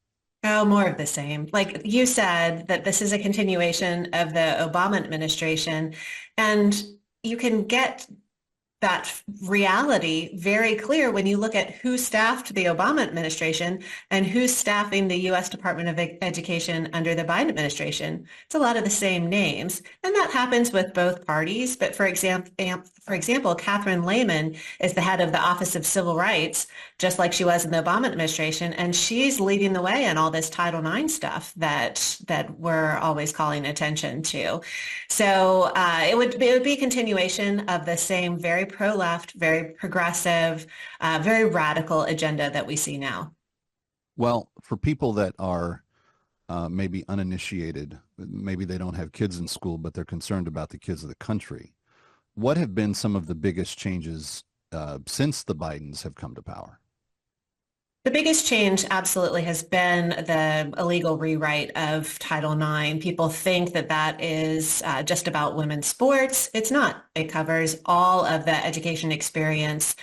Oh, more of the same. Like you said, that this is a continuation of the Obama administration, and you can get that reality very clear when you look at who staffed the Obama administration and who's staffing the U.S. Department of Education under the Biden administration. It's a lot of the same names, and that happens with both parties. But for example, Catherine Lehman is the head of the Office of Civil Rights, just like she was in the Obama administration, and she's leading the way on all this Title IX stuff that we're always calling attention to. So it would be a continuation of the same very pro-left, very progressive, very radical agenda that we see now. Well, for people that are maybe uninitiated, maybe they don't have kids in school, but they're concerned about the kids of the country, what have been some of the biggest changes since the Bidens have come to power? The biggest change absolutely has been the illegal rewrite of Title IX. People think that that is just about women's sports. It's not. It covers all of the education experience,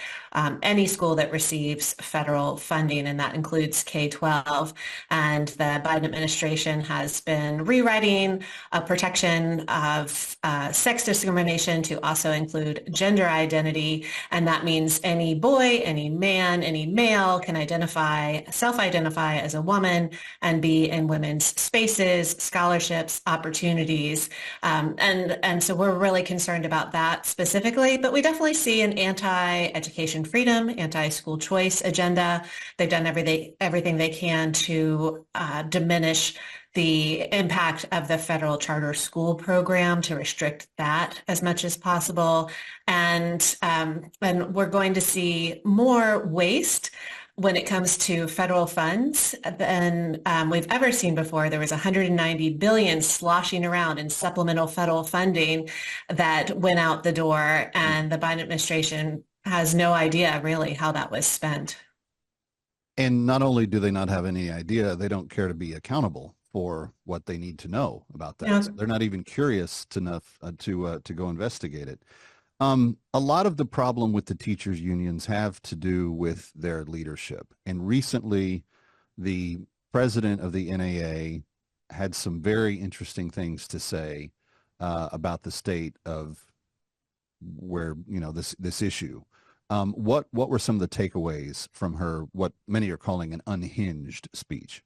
any school that receives federal funding, and that includes K-12. And the Biden administration has been rewriting protection of sex discrimination to also include gender identity. And that means any boy, any man, any male can self-identify as a woman and be in women's spaces, scholarships, opportunities. And so we're really concerned about that specifically, but we definitely see an anti-education freedom, anti-school choice agenda. They've done everything they can to diminish the impact of the federal charter school program, to restrict that as much as possible. And we're going to see more waste when it comes to federal funds than we've ever seen before. There was $190 billion sloshing around in supplemental federal funding that went out the door, and the Biden administration has no idea really how that was spent. And not only do they not have any idea, they don't care to be accountable for what they need to know about that. Yeah. So they're not even curious enough to go investigate it. A lot of the problem with the teachers' unions have to do with their leadership. And recently, the president of the NAA had some very interesting things to say about the state of where, this issue. What were some of the takeaways from her, what many are calling an unhinged speech?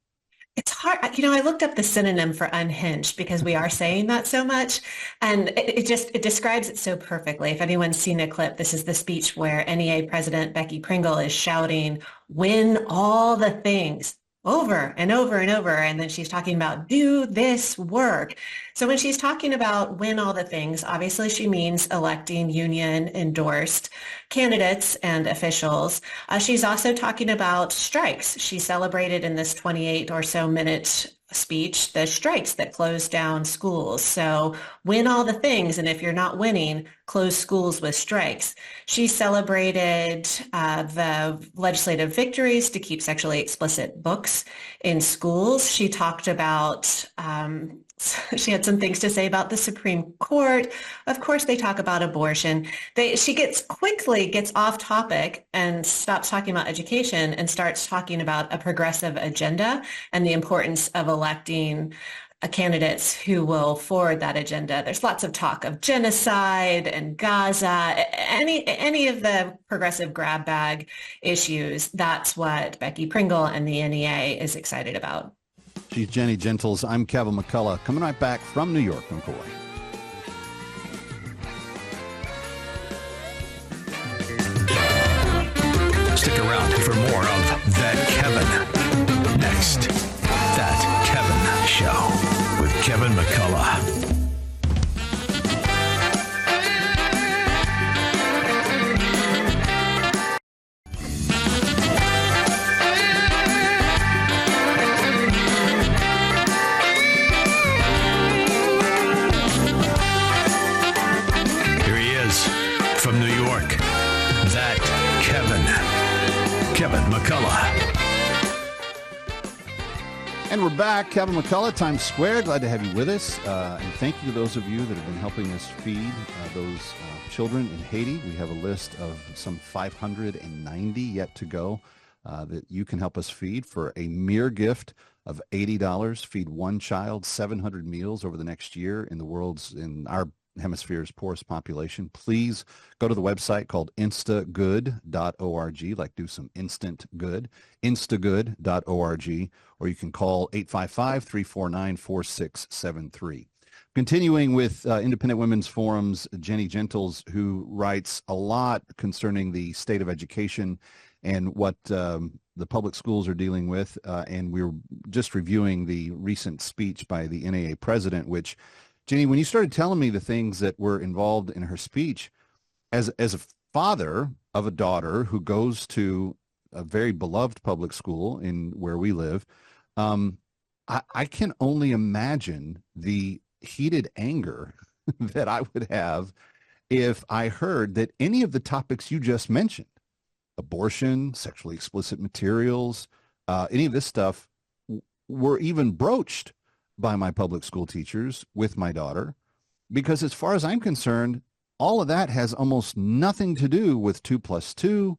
It's hard. I looked up the synonym for unhinged because we are saying that so much, and it describes it so perfectly. If anyone's seen a clip, this is the speech where NEA President Becky Pringle is shouting, "Win all the things," over and over and over. And then she's talking about do this work. So when she's talking about win all the things, obviously she means electing union endorsed candidates and officials. She's also talking about strikes. She celebrated in this 28 or so minute speech the strikes that closed down schools. So win all the things, and if you're not winning, close schools with strikes. She celebrated the legislative victories to keep sexually explicit books in schools. She talked about she had some things to say about the Supreme Court. Of course, they talk about abortion. She quickly gets off topic and stops talking about education and starts talking about a progressive agenda and the importance of electing candidates who will forward that agenda. There's lots of talk of genocide and Gaza, any of the progressive grab bag issues. That's what Becky Pringle and the NEA is excited about. She's Jenny Gentiles. I'm Kevin McCullough. Coming right back from New York, McCoy. Stick around for more of That Kevin. Next, That Kevin Show with Kevin McCullough. From New York, That Kevin McCullough. And we're back. Kevin McCullough, Times Square. Glad to have you with us. And thank you to those of you that have been helping us feed those children in Haiti. We have a list of some 590 yet to go that you can help us feed for a mere gift of $80. Feed one child, 700 meals over the next year in our hemisphere's poorest population. Please go to the website called instagood.org, like do some instant good, instagood.org, or you can call 855-349-4673. Continuing with Independent Women's Forum's Jenny Gentles, who writes a lot concerning the state of education and what the public schools are dealing with. And we were just reviewing the recent speech by the NAA president, which, Jenny, when you started telling me the things that were involved in her speech, as a father of a daughter who goes to a very beloved public school in where we live, I can only imagine the heated anger that I would have if I heard that any of the topics you just mentioned, abortion, sexually explicit materials, any of this stuff, were even broached by my public school teachers with my daughter, because as far as I'm concerned, all of that has almost nothing to do with 2 + 2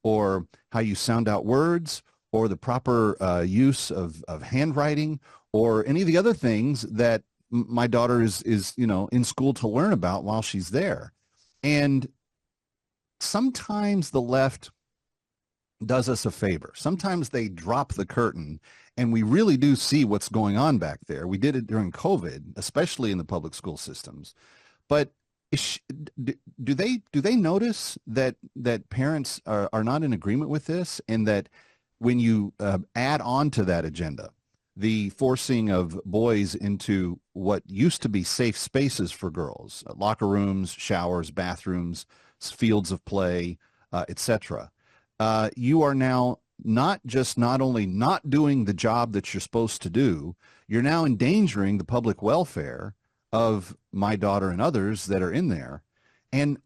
or how you sound out words or the proper use of handwriting or any of the other things that my daughter is in school to learn about while she's there. And sometimes the left does us a favor. Sometimes they drop the curtain and we really do see what's going on back there. We did it during COVID, especially in the public school systems. But do they notice that parents are not in agreement with this, and that when you add on to that agenda the forcing of boys into what used to be safe spaces for girls, locker rooms, showers, bathrooms, fields of play, etc., you are now not only not doing the job that you're supposed to do, you're now endangering the public welfare of my daughter and others that are in there. And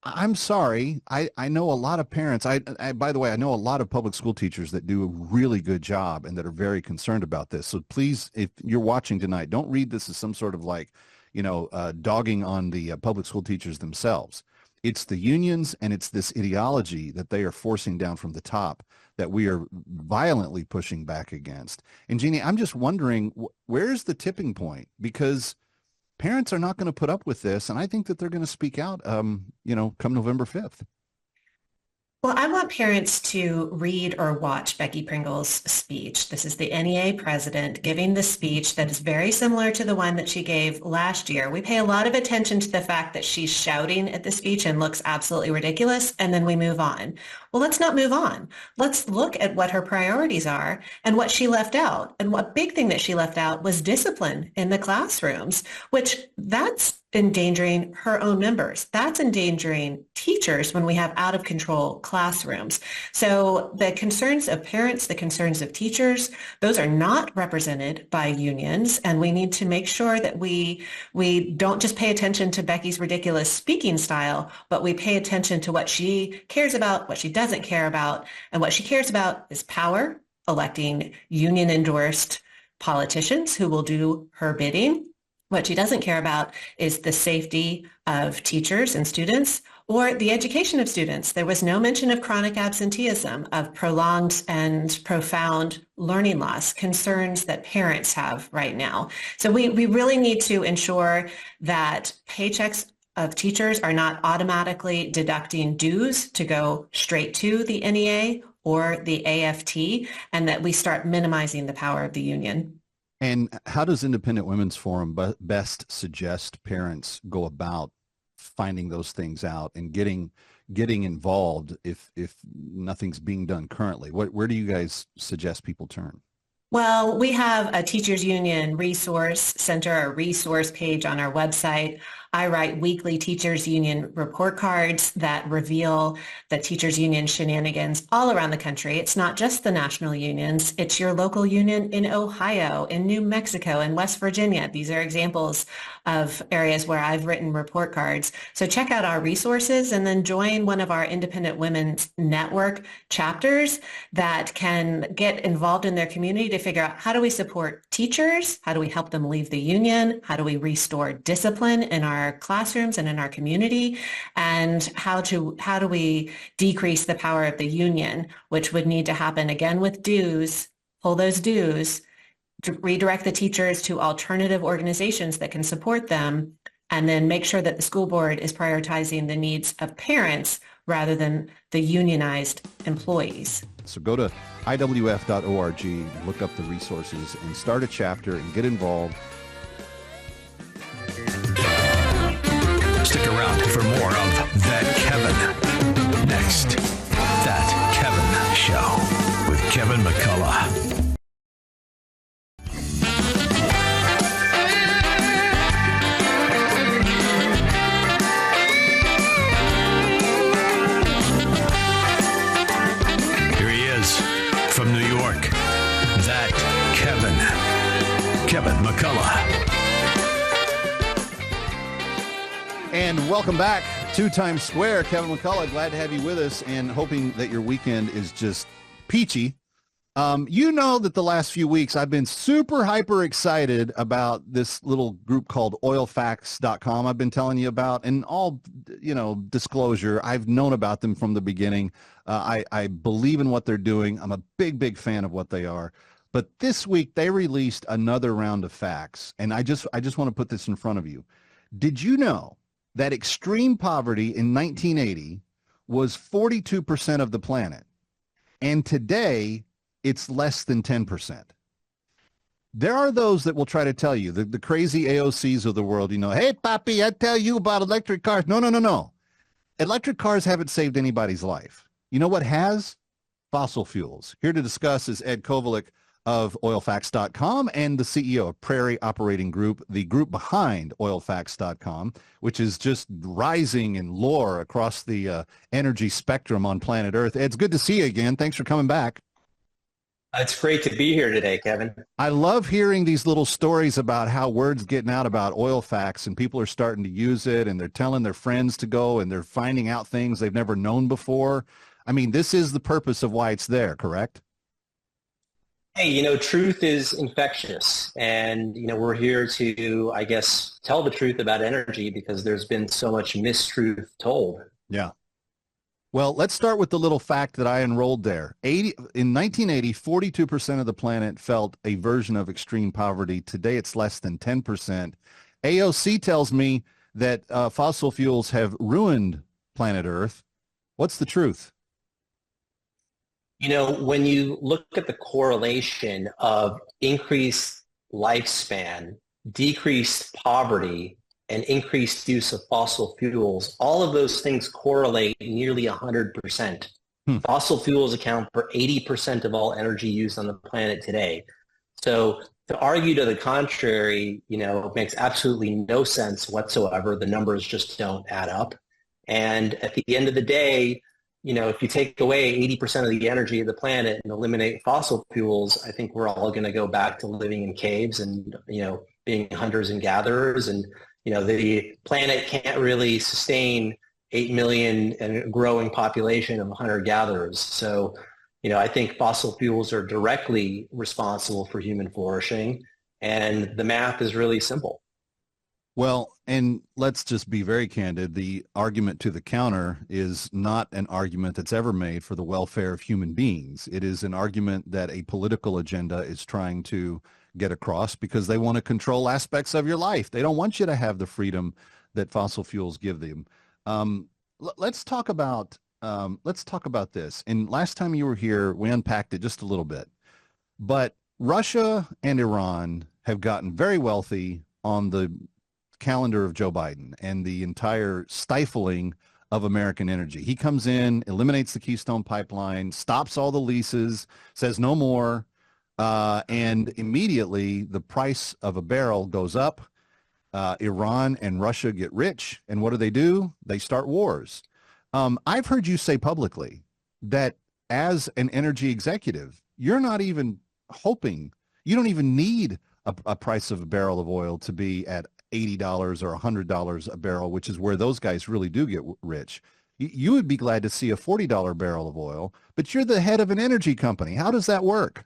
I'm sorry, I know a lot of parents. By the way, I know a lot of public school teachers that do a really good job and that are very concerned about this. So please, if you're watching tonight, don't read this as some sort of dogging on the public school teachers themselves. It's the unions and it's this ideology that they are forcing down from the top that we are violently pushing back against. And Jeannie, I'm just wondering, where's the tipping point? Because parents are not going to put up with this, and I think that they're going to speak out, come November 5th. Well, I want parents to read or watch Becky Pringle's speech. This is the NEA president giving the speech that is very similar to the one that she gave last year. We pay a lot of attention to the fact that she's shouting at the speech and looks absolutely ridiculous, and then we move on. Well, let's not move on. Let's look at what her priorities are and what she left out. And what big thing that she left out was discipline in the classrooms, which that's endangering her own members. That's endangering teachers when we have out of control classrooms. So the concerns of parents, the concerns of teachers, those are not represented by unions. And we need to make sure that we don't just pay attention to Becky's ridiculous speaking style, but we pay attention to what she cares about, what she doesn't care about. And what she cares about is power, electing union endorsed politicians who will do her bidding. What she doesn't care about is the safety of teachers and students or the education of students. There was no mention of chronic absenteeism, of prolonged and profound learning loss, concerns that parents have right now. So we really need to ensure that paychecks of teachers are not automatically deducting dues to go straight to the NEA or the AFT, and that we start minimizing the power of the union. And how does Independent Women's Forum best suggest parents go about finding those things out and getting involved if nothing's being done currently? Where do you guys suggest people turn? Well, we have a teachers union resource center, a resource page on our website. I write weekly teachers union report cards that reveal the teachers union shenanigans all around the country. It's not just the national unions. It's your local union in Ohio, in New Mexico, in West Virginia. These are examples of areas where I've written report cards. So check out our resources and then join one of our independent women's network chapters that can get involved in their community to figure out, how do we support teachers? How do we help them leave the union? How do we restore discipline in our classrooms and in our community? And how do we decrease the power of the union, which would need to happen again with dues, pull those dues, to redirect the teachers to alternative organizations that can support them, and then make sure that the school board is prioritizing the needs of parents rather than the unionized employees. So go to iwf.org, look up the resources, and start a chapter and get involved. Stick around for more of That Kevin. Next, That Kevin Show with Kevin McCullough. From New York, That Kevin McCullough. And welcome back to Times Square. Kevin McCullough, glad to have you with us and hoping that your weekend is just peachy. You know that the last few weeks I've been super hyper excited about this little group called oilfacts.com I've been telling you about, and all, disclosure, I've known about them from the beginning. I believe in what they're doing. I'm a big fan of what they are. But this week they released another round of facts, and I just want to put this in front of you. Did you know that extreme poverty in 1980 was 42% of the planet, and today it's less than 10%? There are those that will try to tell you, the crazy AOCs of the world, hey, papi, I tell you about electric cars. No. Electric cars haven't saved anybody's life. You know what has? Fossil fuels. Here to discuss is Ed Kovalik of oilfacts.com and the CEO of Prairie Operating Group, the group behind oilfacts.com, which is just rising in lore across the energy spectrum on planet Earth. Ed, it's good to see you again. Thanks for coming back. It's great to be here today, Kevin. I love hearing these little stories about how word's getting out about oil facts and people are starting to use it and they're telling their friends to go and they're finding out things they've never known before. I mean, this is the purpose of why it's there, correct? Hey, truth is infectious. And, we're here to, I guess, tell the truth about energy because there's been so much mistruth told. Yeah. Well, let's start with the little fact that I enrolled there. In 1980, 42% of the planet felt a version of extreme poverty. Today, it's less than 10%. AOC tells me that fossil fuels have ruined planet Earth. What's the truth? When you look at the correlation of increased lifespan, decreased poverty, and increased use of fossil fuels, all of those things correlate nearly 100%. Fossil fuels account for 80% of all energy used on the planet today. So to argue to the contrary, makes absolutely no sense whatsoever. The numbers just don't add up. And at the end of the day, if you take away 80% of the energy of the planet and eliminate fossil fuels, I think we're all going to go back to living in caves and, being hunters and gatherers. And, the planet can't really sustain 8 million and a growing population of hunter-gatherers. So, I think fossil fuels are directly responsible for human flourishing. And the math is really simple. Well, and let's just be very candid. The argument to the counter is not an argument that's ever made for the welfare of human beings. It is an argument that a political agenda is trying to get across because they want to control aspects of your life. They don't want you to have the freedom that fossil fuels give them. Let's talk about this. And last time you were here, we unpacked it just a little bit. But Russia and Iran have gotten very wealthy on the calendar of Joe Biden and the entire stifling of American energy. He comes in, eliminates the Keystone Pipeline, stops all the leases, says no more, and immediately the price of a barrel goes up. Iran and Russia get rich, and what do? They start wars. I've heard you say publicly that as an energy executive, you're not even hoping, you don't even need a price of a barrel of oil to be at $80 or $100 a barrel, which is where those guys really do get rich. You would be glad to see a $40 barrel of oil, but you're the head of an energy company. How does that work?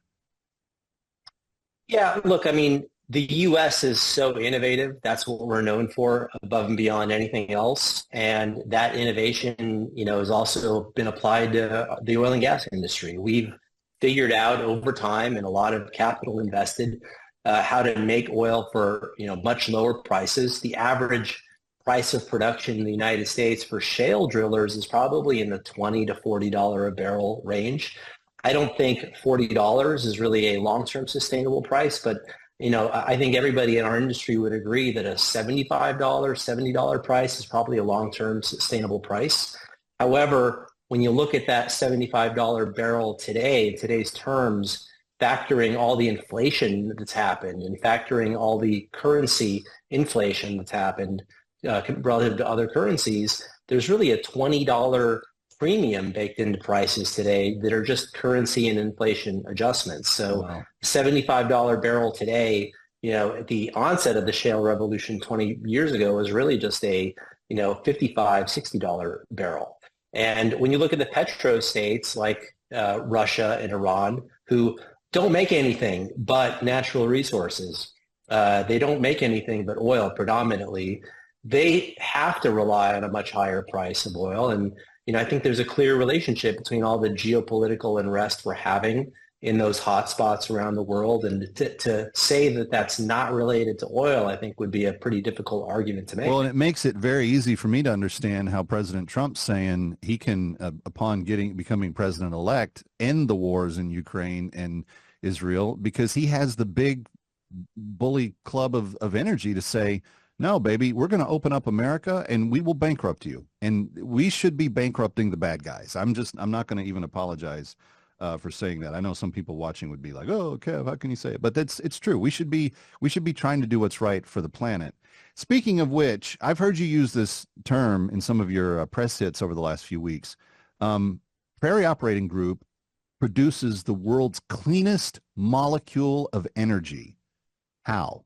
Yeah, look, I mean, the U.S. is so innovative. That's what we're known for above and beyond anything else. And that innovation, has also been applied to the oil and gas industry. We've figured out over time and a lot of capital invested how to make oil for, much lower prices. The average price of production in the United States for shale drillers is probably in the $20 to $40 a barrel range. I don't think $40 is really a long-term sustainable price, but I think everybody in our industry would agree that a $75, $70 price is probably a long-term sustainable price. However, when you look at that $75 barrel today, in today's terms, factoring all the inflation that's happened and factoring all the currency inflation that's happened relative to other currencies, there's really a $20 premium baked into prices today that are just currency and inflation adjustments. So wow. $75 barrel today, at the onset of the shale revolution 20 years ago was really just a, $55, $60 barrel. And when you look at the petro states like Russia and Iran, who don't make anything but natural resources, they don't make anything but oil predominantly, they have to rely on a much higher price of oil. And I think there's a clear relationship between all the geopolitical unrest we're having in those hotspots around the world. And to say that that's not related to oil, I think would be a pretty difficult argument to make. Well, and it makes it very easy for me to understand how President Trump's saying he can, upon becoming president-elect, end the wars in Ukraine and Israel, because he has the big bully club of energy to say, no, baby, we're going to open up America and we will bankrupt you. And we should be bankrupting the bad guys. I'm not going to even apologize for saying that. I know some people watching would be like, oh, Kev, how can you say it? But it's true. We should be trying to do what's right for the planet. Speaking of which, I've heard you use this term in some of your press hits over the last few weeks. Prairie Operating Group produces the world's cleanest molecule of energy. How?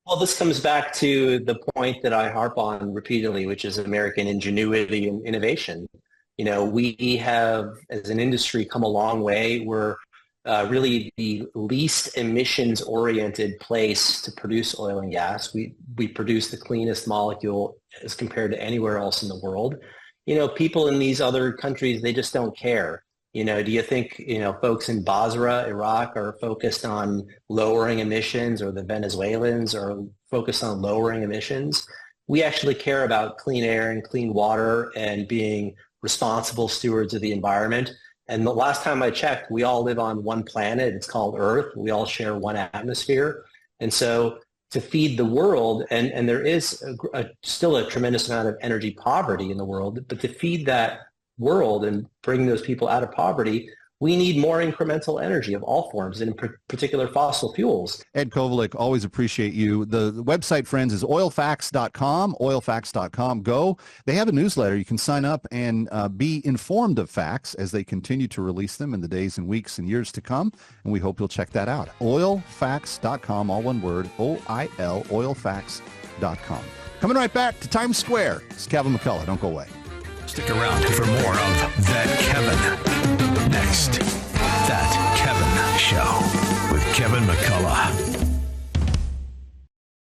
Well, this comes back to the point that I harp on repeatedly, which is American ingenuity and innovation. We have, as an industry, come a long way. We're really the least emissions-oriented place to produce oil and gas. We produce the cleanest molecule as compared to anywhere else in the world. People in these other countries, they just don't care. Do you think, folks in Basra, Iraq are focused on lowering emissions, or the Venezuelans are focused on lowering emissions? We actually care about clean air and clean water and being responsible stewards of the environment. And the last time I checked, we all live on one planet. It's called Earth. We all share one atmosphere. And so to feed the world, and there is still a tremendous amount of energy poverty in the world, but to feed that world and bring those people out of poverty, we need more incremental energy of all forms, and in particular fossil fuels. Ed Kovalik, always appreciate you. The website, friends, is oilfacts.com, oilfacts.com. Go. They have a newsletter. You can sign up and be informed of facts as they continue to release them in the days and weeks and years to come, and we hope you'll check that out. Oilfacts.com, all one word, O-I-L, oilfacts.com. Coming right back to Times Square. It's Kevin McCullough. Don't go away. Stick around for more of That Kevin. Next, That Kevin Show with Kevin McCullough.